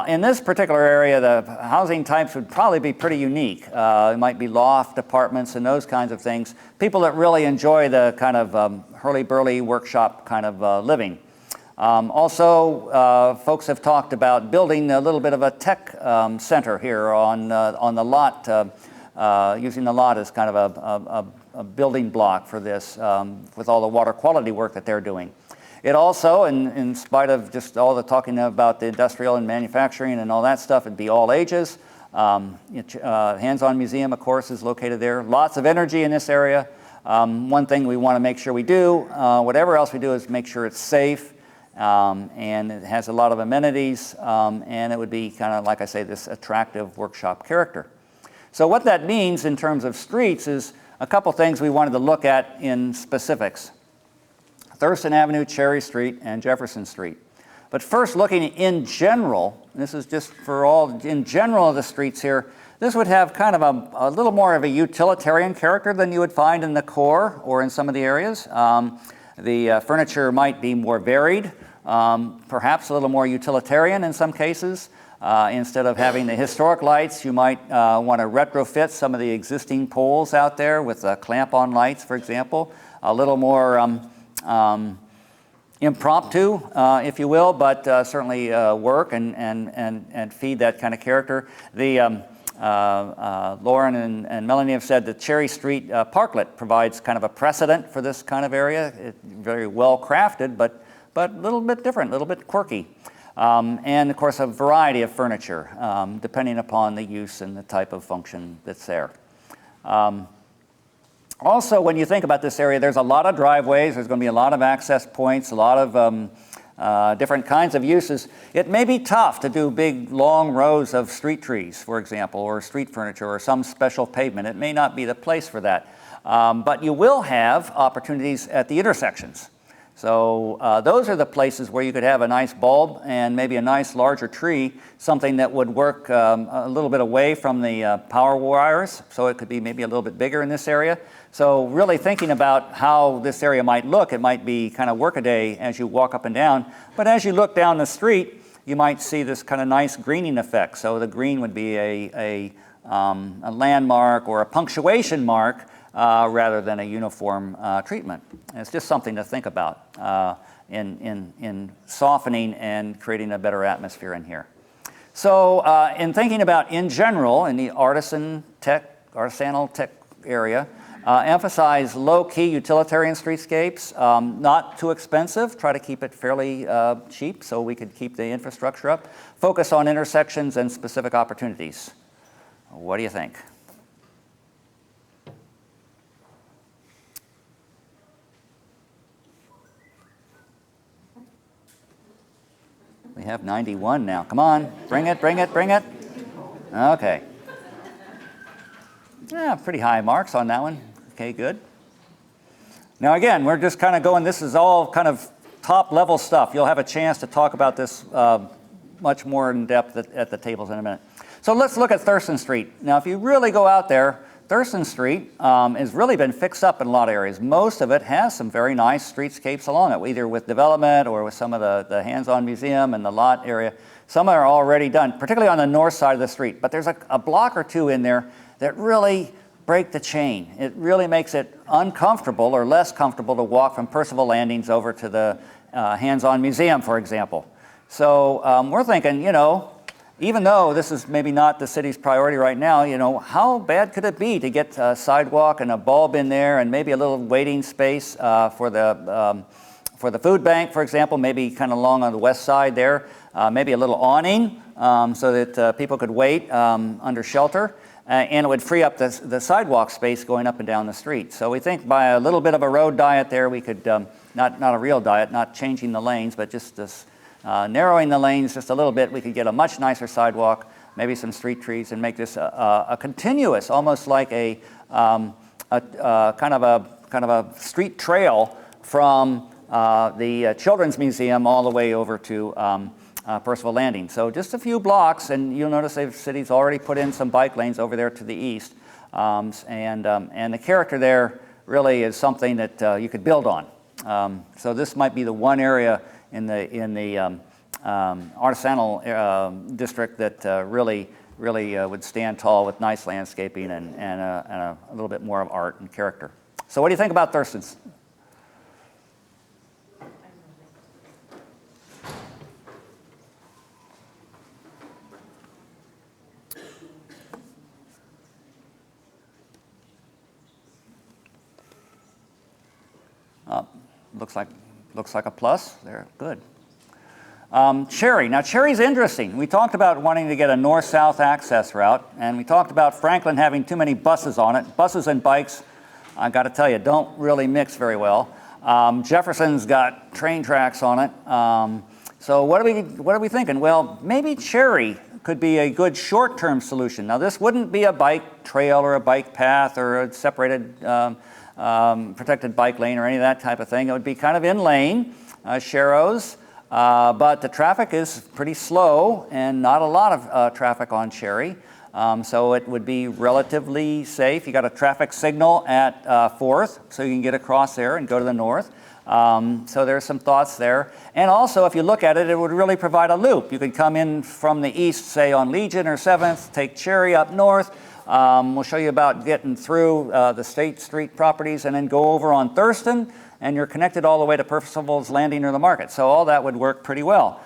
In this particular area, the housing types would probably be pretty unique. It might be loft apartments and those kinds of things. People that really enjoy the kind of hurly-burly workshop kind of living. Also, folks have talked about building a little bit of a tech center here on the lot, using the lot as kind of a building block for this with all the water quality work that they're doing. It also, in spite of just all the talking about the industrial and manufacturing and all that stuff, it'd be all ages. Hands-on Museum, of course, is located there. Lots of energy in this area. One thing we want to make sure we do, whatever else we do, is make sure it's safe. And it has a lot of amenities, and it would be kind of, like I say, this attractive workshop character. So what that means in terms of streets is a couple things we wanted to look at in specifics. Thurston Avenue, Cherry Street, and Jefferson Street. But first, looking in general, this is just for all in general of the streets here, this would have kind of a little more of a utilitarian character than you would find in the core or in some of the areas. The furniture might be more varied, perhaps a little more utilitarian in some cases. Instead of having the historic lights, you might want to retrofit some of the existing poles out there with clamp-on lights, for example. A little more impromptu, if you will, but certainly work and feed that kind of character. Lauren and Melanie have said the Cherry Street parklet provides kind of a precedent for this kind of area. It's very well crafted, but but a little bit different, a little bit quirky. And of course, a variety of furniture, depending upon the use and the type of function that's there. Also, when you think about this area, there's a lot of driveways, there's going to be a lot of access points, a lot of different kinds of uses. It may be tough to do big, long rows of street trees, for example, or street furniture, or some special pavement. It may not be the place for that. But you will have opportunities at the intersections. So those are the places where you could have a nice bulb and maybe a nice larger tree, something that would work a little bit away from the power wires, so it could be maybe a little bit bigger in this area. So really thinking about how this area might look, it might be kind of workaday as you walk up and down. But as you look down the street, you might see this kind of nice greening effect. So the green would be a landmark or a punctuation mark rather than a uniform treatment. And it's just something to think about in softening and creating a better atmosphere in here. So in thinking about in general in the artisanal tech area, emphasize low-key utilitarian streetscapes, not too expensive, try to keep it fairly cheap so we could keep the infrastructure up. Focus on intersections and specific opportunities. What do you think? We have 91 now. Come on, bring it, bring it, bring it. Okay. Yeah, pretty high marks on that one. Okay, good. Now again, we're just kind of going, this is all kind of top level stuff. You'll have a chance to talk about this much more in depth at the tables in a minute. So let's look at Thurston Street. Now if you really go out there, Thurston Street has really been fixed up in a lot of areas. Most of it has some very nice streetscapes along it, either with development or with some of the hands-on museum and the lot area. Some are already done, particularly on the north side of the street. But there's a block or two in there that really break the chain. It really makes it uncomfortable or less comfortable to walk from Percival Landings over to the hands-on museum, for example. So we're thinking, you know, even though this is maybe not the city's priority right now, you know, how bad could it be to get a sidewalk and a bulb in there and maybe a little waiting space for the food bank, for example, maybe kind of along on the west side there, maybe a little awning so that people could wait under shelter, and it would free up the sidewalk space going up and down the street. So we think by a little bit of a road diet there, we could, not a real diet, not changing the lanes, but just this narrowing the lanes just a little bit, we could get a much nicer sidewalk, maybe some street trees, and make this a continuous, almost like a kind of a street trail from the Children's Museum all the way over to Percival Landing. So just a few blocks, and you'll notice the city's already put in some bike lanes over there to the east, and the character there really is something that you could build on. So this might be the one area in the Artisanal district that really would stand tall with nice landscaping and a little bit more of art and character. So what do you think about Thurstons? Looks like a plus there. Good. Cherry. Now, Cherry's interesting. We talked about wanting to get a north-south access route, and we talked about Franklin having too many buses on it. Buses and bikes, I got to tell you, don't really mix very well. Jefferson's got train tracks on it. So what are we thinking? Well, maybe Cherry could be a good short-term solution. Now, this wouldn't be a bike trail or a bike path or a separated protected bike lane or any of that type of thing. It would be kind of in lane, sharrows, but the traffic is pretty slow and not a lot of traffic on Cherry. So it would be relatively safe. You got a traffic signal at 4th, so you can get across there and go to the north. So there's some thoughts there. And also, if you look at it, it would really provide a loop. You could come in from the east, say on Legion or 7th, take Cherry up north. We'll show you about getting through the State Street properties and then go over on Thurston, and you're connected all the way to Percival's Landing or the market. So all that would work pretty well.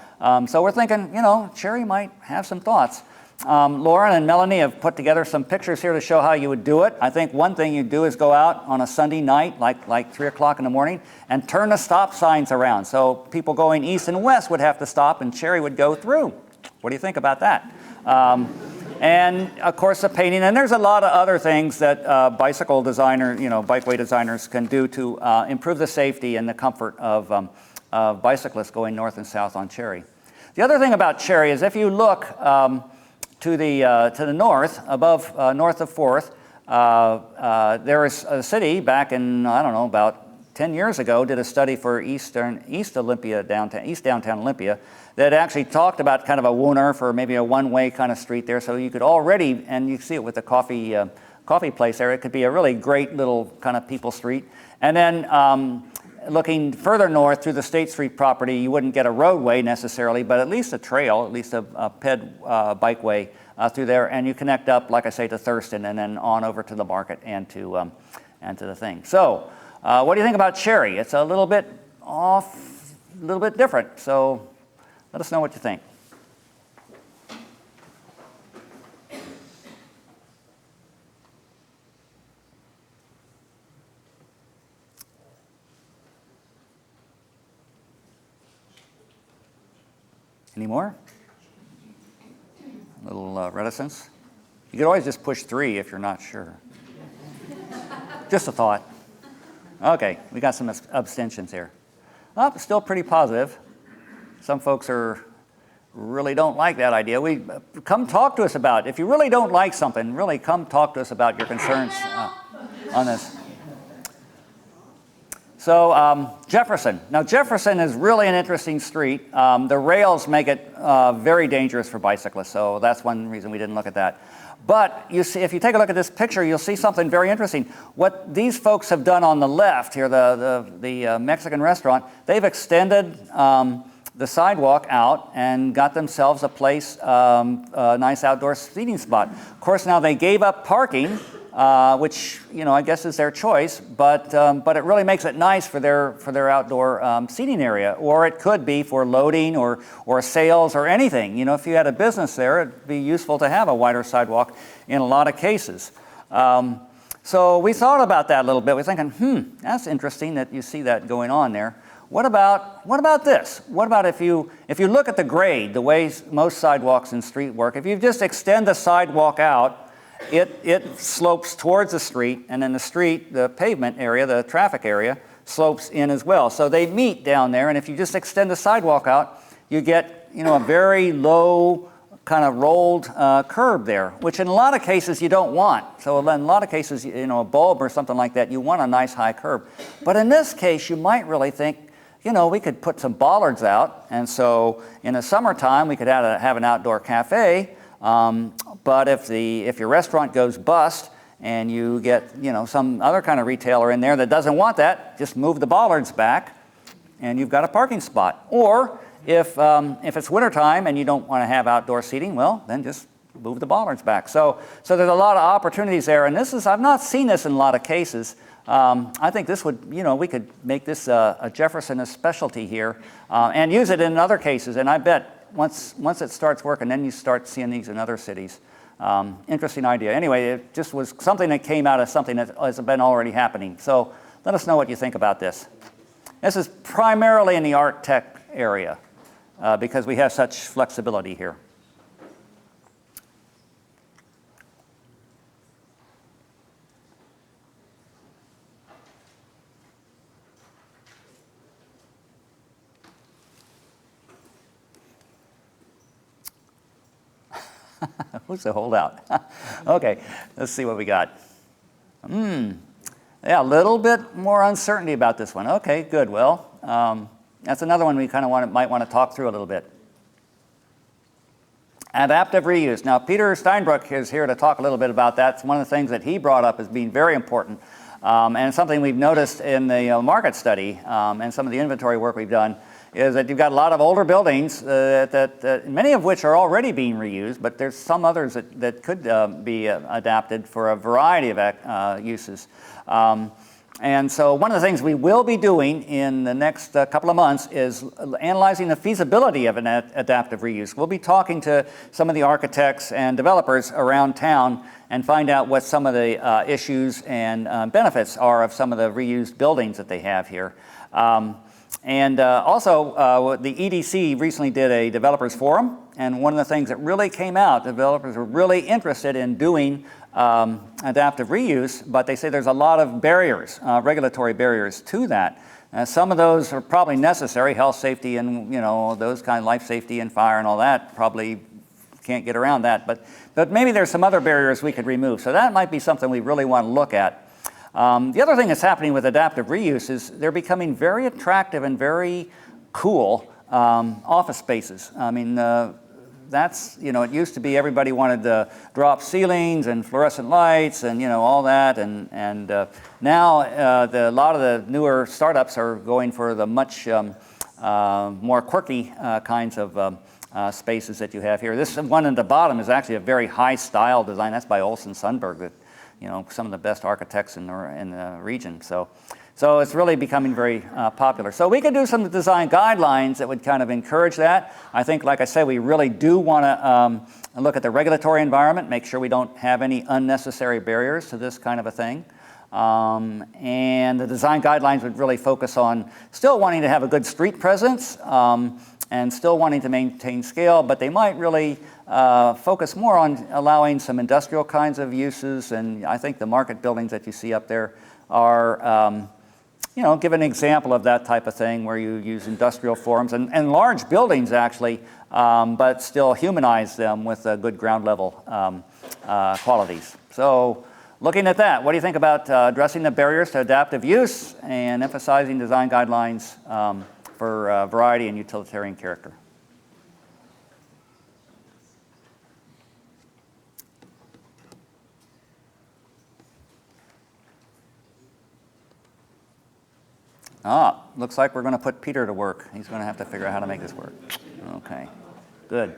So we're thinking, you know, Cherry might have some thoughts. Lauren and Melanie have put together some pictures here to show how you would do it. I think one thing you do is go out on a Sunday night, like 3 o'clock in the morning, and turn the stop signs around. So people going east and west would have to stop and Cherry would go through. What do you think about that? And of course the painting, and there's a lot of other things that bicycle designers, bikeway designers can do to improve the safety and the comfort of bicyclists going north and south on Cherry. The other thing about Cherry is if you look to the north, above north of 4th, there is a city back in, I don't know, about 10 years ago, did a study for East downtown Olympia, that actually talked about kind of a wooner for maybe a one-way kind of street there. So you could already, and you see it with the coffee place there, it could be a really great little kind of people street. And then looking further north through the State Street property, you wouldn't get a roadway necessarily, but at least a trail, at least a ped bikeway through there, and you connect up, like I say, to Thurston, and then on over to the market and to the thing. So, what do you think about Cherry? It's a little bit off, a little bit different. So, let us know what you think. Any more? A little reticence? You could always just push 3 if you're not sure. Just a thought. Okay, we got some abstentions here. Oh, still pretty positive. Some folks really don't like that idea. Come talk to us about it. If you really don't like something, really come talk to us about your concerns on this. So Jefferson. Now Jefferson is really an interesting street. The rails make it very dangerous for bicyclists, so that's one reason we didn't look at that. But you see, if you take a look at this picture, you'll see something very interesting. What these folks have done on the left here, the Mexican restaurant, they've extended the sidewalk out and got themselves a place, a nice outdoor seating spot. Of course, now they gave up parking, which I guess is their choice, but it really makes it nice for their outdoor seating area. Or it could be for loading or sales or anything. If you had a business there, it'd be useful to have a wider sidewalk in a lot of cases. So we thought about that a little bit. We're thinking, that's interesting that you see that going on there. What about this? What about if you look at the grade, the way most sidewalks and street work, if you just extend the sidewalk out, it slopes towards the street, and then the street, the pavement area, the traffic area, slopes in as well. So they meet down there, and if you just extend the sidewalk out, you get a very low kind of rolled curb there, which in a lot of cases you don't want. So in a lot of cases, a bulb or something like that, you want a nice high curb. But in this case, you might really think, we could put some bollards out, and so in the summertime we could have an outdoor cafe. But if your restaurant goes bust and you get some other kind of retailer in there that doesn't want that, just move the bollards back, and you've got a parking spot. Or if it's wintertime and you don't want to have outdoor seating, well, then just move the bollards back. So there's a lot of opportunities there, and I've not seen this in a lot of cases. I think this would, we could make this a Jefferson specialty here and use it in other cases, and I bet once it starts working, then you start seeing these in other cities. Interesting idea. Anyway, it just was something that came out of something that has been already happening. So let us know what you think about this. This is primarily in the art tech area because we have such flexibility here. Who's the holdout? Okay, let's see what we got. Yeah, a little bit more uncertainty about this one. Okay, good. Well, that's another one we kind of might want to talk through a little bit. Adaptive reuse. Now, Peter Steinbruck is here to talk a little bit about that. It's one of the things that he brought up as being very important, and something we've noticed in the market study and some of the inventory work we've done is that you've got a lot of older buildings that many of which are already being reused, but there's some others that could be adapted for a variety of uses. And so one of the things we will be doing in the next couple of months is analyzing the feasibility of an adaptive reuse. We'll be talking to some of the architects and developers around town and find out what some of the issues and benefits are of some of the reused buildings that they have here. Also, the EDC recently did a developers forum, and one of the things that really came out, developers were really interested in doing adaptive reuse, but they say there's a lot of barriers, regulatory barriers to that. Some of those are probably necessary, health, safety, and those kind of life safety and fire and all that, probably can't get around that, but maybe there's some other barriers we could remove. So that might be something we really want to look at. The other thing that's happening with adaptive reuse is they're becoming very attractive and very cool office spaces. I mean, that's, it used to be everybody wanted the drop ceilings and fluorescent lights and, all that. And now a lot of the newer startups are going for the much more quirky kinds of spaces that you have here. This one at the bottom is actually a very high style design. That's by Olson Sundberg, that, some of the best architects in the region. So it's really becoming very popular. So we could do some design guidelines that would kind of encourage that. I think, like I said, we really do want to look at the regulatory environment, make sure we don't have any unnecessary barriers to this kind of a thing. And the design guidelines would really focus on still wanting to have a good street presence and still wanting to maintain scale, but they might really focus more on allowing some industrial kinds of uses. And I think the market buildings that you see up there are give an example of that type of thing where you use industrial forms and large buildings actually, but still humanize them with good ground level qualities. So looking at that, what do you think about addressing the barriers to adaptive use and emphasizing design guidelines for variety and utilitarian character? Looks like we're going to put Peter to work. He's going to have to figure out how to make this work. Okay, good.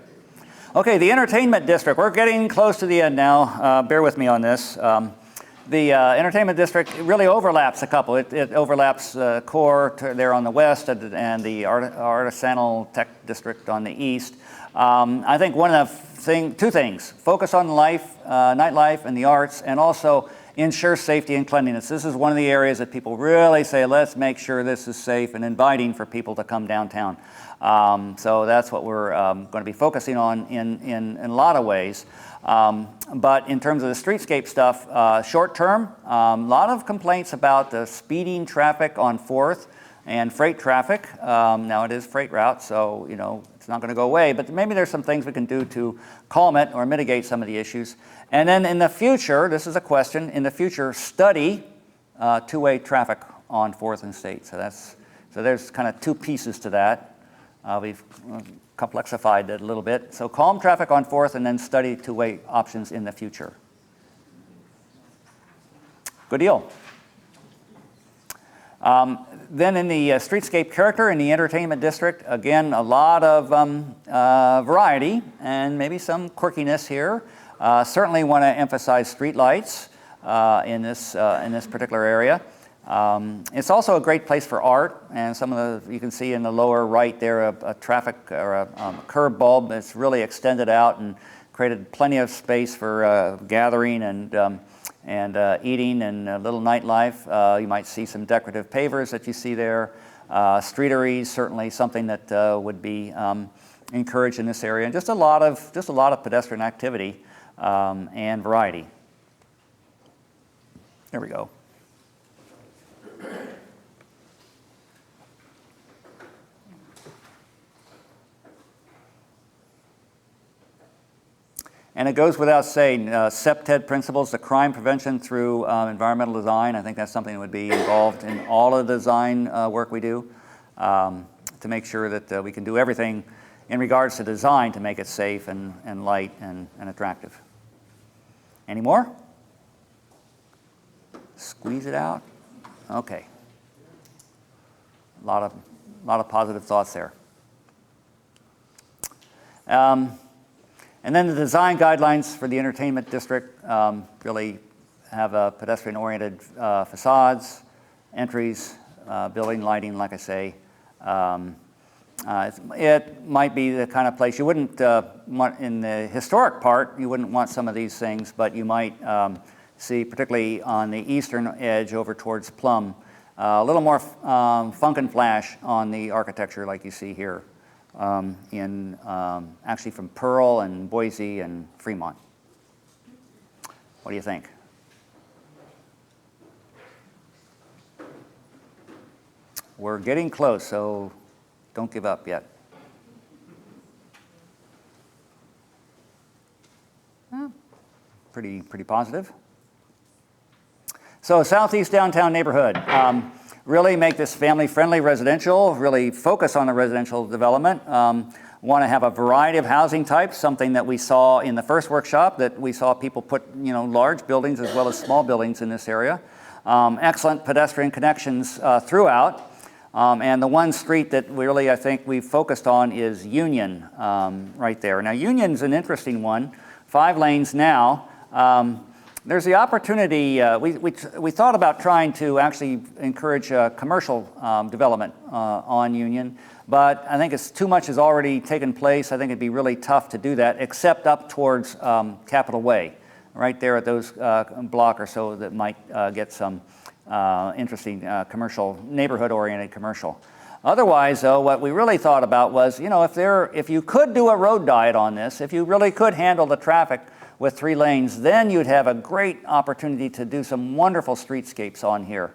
Okay, the entertainment district. We're getting close to the end now. Bear with me on this. The entertainment district really overlaps a couple. It overlaps core there on the west and the Artisanal Tech District on the east. I think two things: focus on life, nightlife, and the arts, and also ensure safety and cleanliness. This is one of the areas that people really say, let's make sure this is safe and inviting for people to come downtown. So that's what we're going to be focusing on in a lot of ways. But in terms of the streetscape stuff, short term, a lot of complaints about the speeding traffic on 4th and freight traffic. Now it is freight route, so it's not going to go away, but maybe there's some things we can do to calm it or mitigate some of the issues. And then in the future, this is a question, in the future, study two-way traffic on 4th and State. So there's kind of two pieces to that. We've complexified it a little bit. So calm traffic on 4th and then study two-way options in the future. Good deal. Then in the streetscape character in the entertainment district, again, a lot of variety and maybe some quirkiness here. Certainly want to emphasize street lights in this particular area. It's also a great place for art, and you can see in the lower right there a traffic or a curb bulb that's really extended out and created plenty of space for gathering and eating and a little nightlife. You might see some decorative pavers that you see there. Streeteries, certainly something that would be encouraged in this area, and just a lot of pedestrian activity and variety. There we go. And it goes without saying, CPTED principles, the crime prevention through environmental design. I think that's something that would be involved in all of the design work we do to make sure that we can do everything in regards to design to make it safe and light and attractive. Any more? Squeeze it out? Okay. A lot of positive thoughts there. And then the design guidelines for the entertainment district really have pedestrian-oriented facades, entries, building lighting, like I say. It might be the kind of place you wouldn't want in the historic part, you wouldn't want some of these things, but you might see, particularly on the eastern edge over towards Plum, a little more funk and flash on the architecture like you see here actually from Pearl and Boise and Fremont. What do you think? We're getting close, so don't give up yet. Pretty positive. So southeast downtown neighborhood. Really make this family-friendly residential, really focus on the residential development. Want to have a variety of housing types, something that we saw in the first workshop, that we saw people put large buildings as well as small buildings in this area. Excellent pedestrian connections throughout. And the one street that really, I think, we've focused on is Union, right there. Now, Union's an interesting one, 5 lanes now. There's the opportunity, we thought about trying to actually encourage commercial development on Union, but I think too much has already taken place. I think it'd be really tough to do that, except up towards Capitol Way, right there at those block or so that might get some interesting commercial, neighborhood-oriented commercial. Otherwise, though, what we really thought about was, if you could do a road diet on this, if you really could handle the traffic with 3 lanes, then you'd have a great opportunity to do some wonderful streetscapes on here.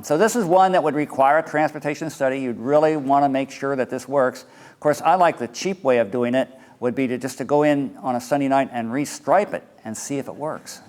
So this is one that would require a transportation study. You'd really want to make sure that this works. Of course, I like the cheap way of doing it would be to go in on a Sunday night and restripe it and see if it works,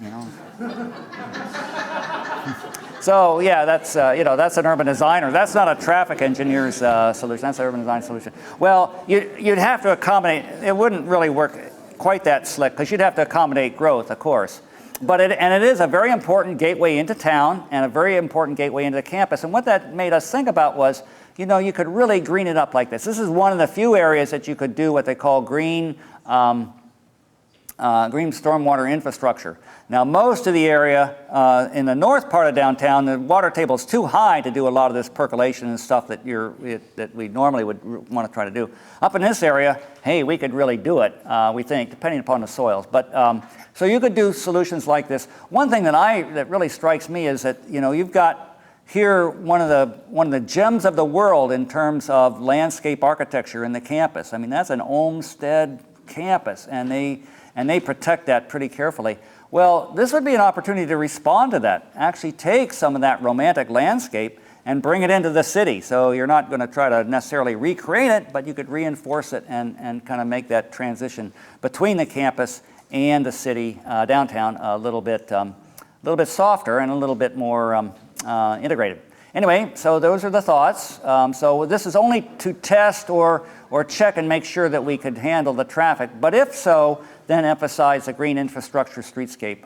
So yeah, that's an urban designer. That's not a traffic engineer's solution. That's an urban design solution. Well, you'd have to accommodate. It wouldn't really work quite that slick because you'd have to accommodate growth, of course. But it is a very important gateway into town and a very important gateway into the campus. And what that made us think about was, you could really green it up like this. This is one of the few areas that you could do what they call green stormwater infrastructure. Now, most of the area in the north part of downtown, the water table is too high to do a lot of this percolation and stuff that we normally would want to try to do. Up in this area, hey, we could really do it, we think, depending upon the soils. But so you could do solutions like this. One thing that really strikes me is that you've got here one of the gems of the world in terms of landscape architecture in the campus. I mean, that's an Olmsted campus, and they protect that pretty carefully. Well, this would be an opportunity to respond to that, actually take some of that romantic landscape and bring it into the city. So you're not going to try to necessarily recreate it, but you could reinforce it and kind of make that transition between the campus and the city downtown a little bit softer and a little bit more integrated. Anyway, so those are the thoughts. So this is only to test or check and make sure that we could handle the traffic. But if so, then emphasize the green infrastructure streetscape,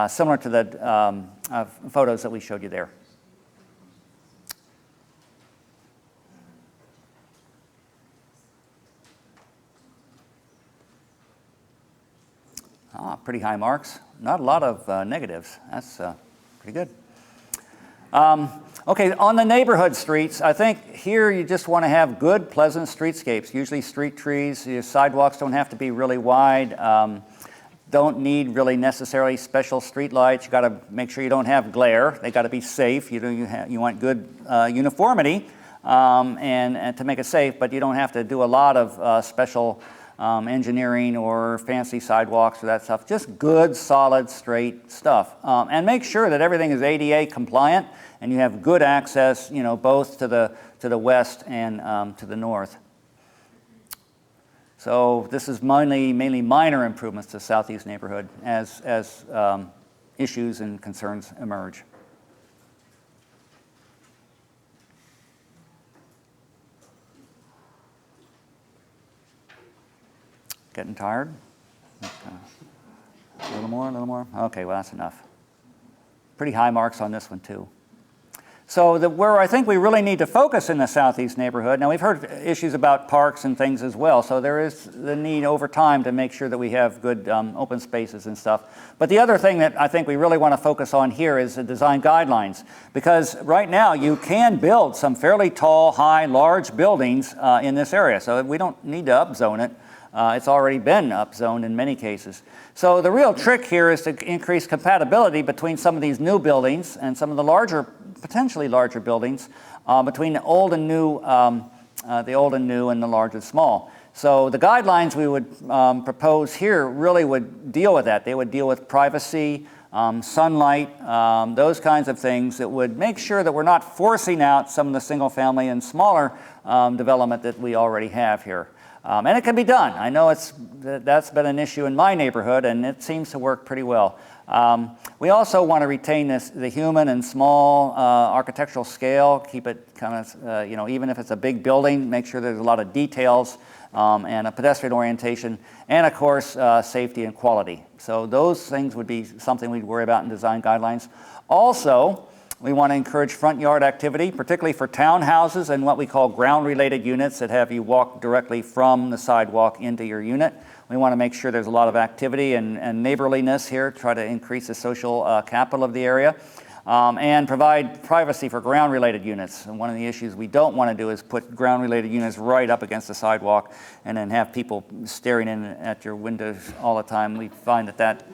similar to the photos that we showed you there. Pretty high marks. Not a lot of negatives. That's pretty good. Okay, on the neighborhood streets, I think here you just want to have good, pleasant streetscapes, usually street trees. Your sidewalks don't have to be really wide, don't need really necessarily special street lights. You got to make sure you don't have glare. They got to be safe. You want good uniformity and to make it safe, but you don't have to do a lot of special engineering or fancy sidewalks or that stuff. Just good, solid, straight stuff. And make sure that everything is ADA compliant and you have good access, both to the west and to the north. So this is mainly minor improvements to the southeast neighborhood as issues and concerns emerge. Getting tired? Okay. A little more? Okay, well, that's enough. Pretty high marks on this one, too. So where I think we really need to focus in the southeast neighborhood, now we've heard issues about parks and things as well, so there is the need over time to make sure that we have good open spaces and stuff. But the other thing that I think we really want to focus on here is the design guidelines, because right now you can build some fairly tall, high, large buildings in this area, so we don't need to upzone it. It's already been upzoned in many cases. So the real trick here is to increase compatibility between some of these new buildings and some of the larger, potentially larger buildings, between the old and new and the large and small. So the guidelines we would propose here really would deal with that. They would deal with privacy, sunlight, those kinds of things that would make sure that we're not forcing out some of the single family and smaller development that we already have here. And it can be done. I know that's been an issue in my neighborhood, and it seems to work pretty well. We also want to retain the human and small architectural scale, keep it kind of, even if it's a big building, make sure there's a lot of details and a pedestrian orientation, and of course, safety and quality. So those things would be something we'd worry about in design guidelines. Also, we want to encourage front yard activity, particularly for townhouses and what we call ground-related units that have you walk directly from the sidewalk into your unit. We want to make sure there's a lot of activity and neighborliness here, try to increase the social capital of the area, and provide privacy for ground-related units. And one of the issues we don't want to do is put ground-related units right up against the sidewalk and then have people staring in at your windows all the time. We find that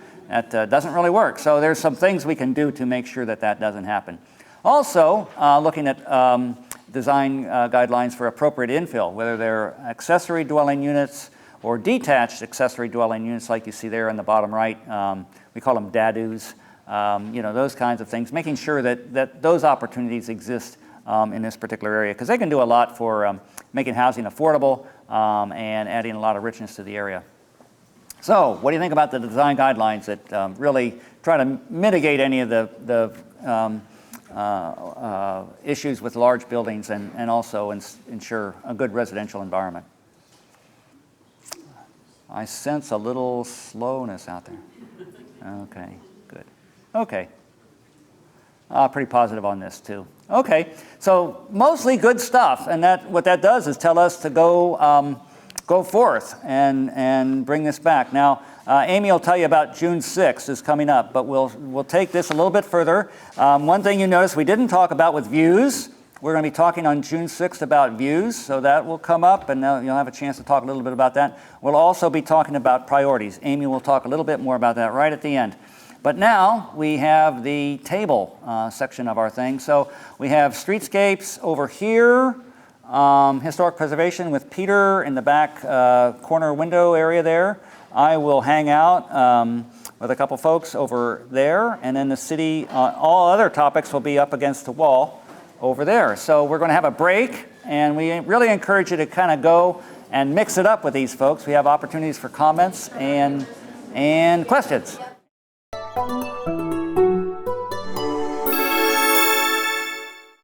doesn't really work. So there's some things we can do to make sure that doesn't happen. Also, looking at design guidelines for appropriate infill, whether they're accessory dwelling units or detached accessory dwelling units like you see there in the bottom right. We call them DADUs, those kinds of things, making sure that those opportunities exist in this particular area, because they can do a lot for making housing affordable and adding a lot of richness to the area. So, what do you think about the design guidelines that really try to mitigate any of the issues with large buildings and also ensure a good residential environment? I sense a little slowness out there. Okay, good. Okay. Pretty positive on this too. Okay, so mostly good stuff, and what that does is tell us to go forth and bring this back. Now, Amy will tell you about June 6th is coming up, but we'll take this a little bit further. One thing you notice we didn't talk about with views. We're going to be talking on June 6th about views, so that will come up, and you'll have a chance to talk a little bit about that. We'll also be talking about priorities. Amy will talk a little bit more about that right at the end. But now we have the table section of our thing. So we have streetscapes over here, historic preservation with Peter in the back corner window area there. I will hang out with a couple folks over there, and then the city, all other topics will be up against the wall over there. So we're going to have a break, and we really encourage you to kind of go and mix it up with these folks. We have opportunities for comments and questions.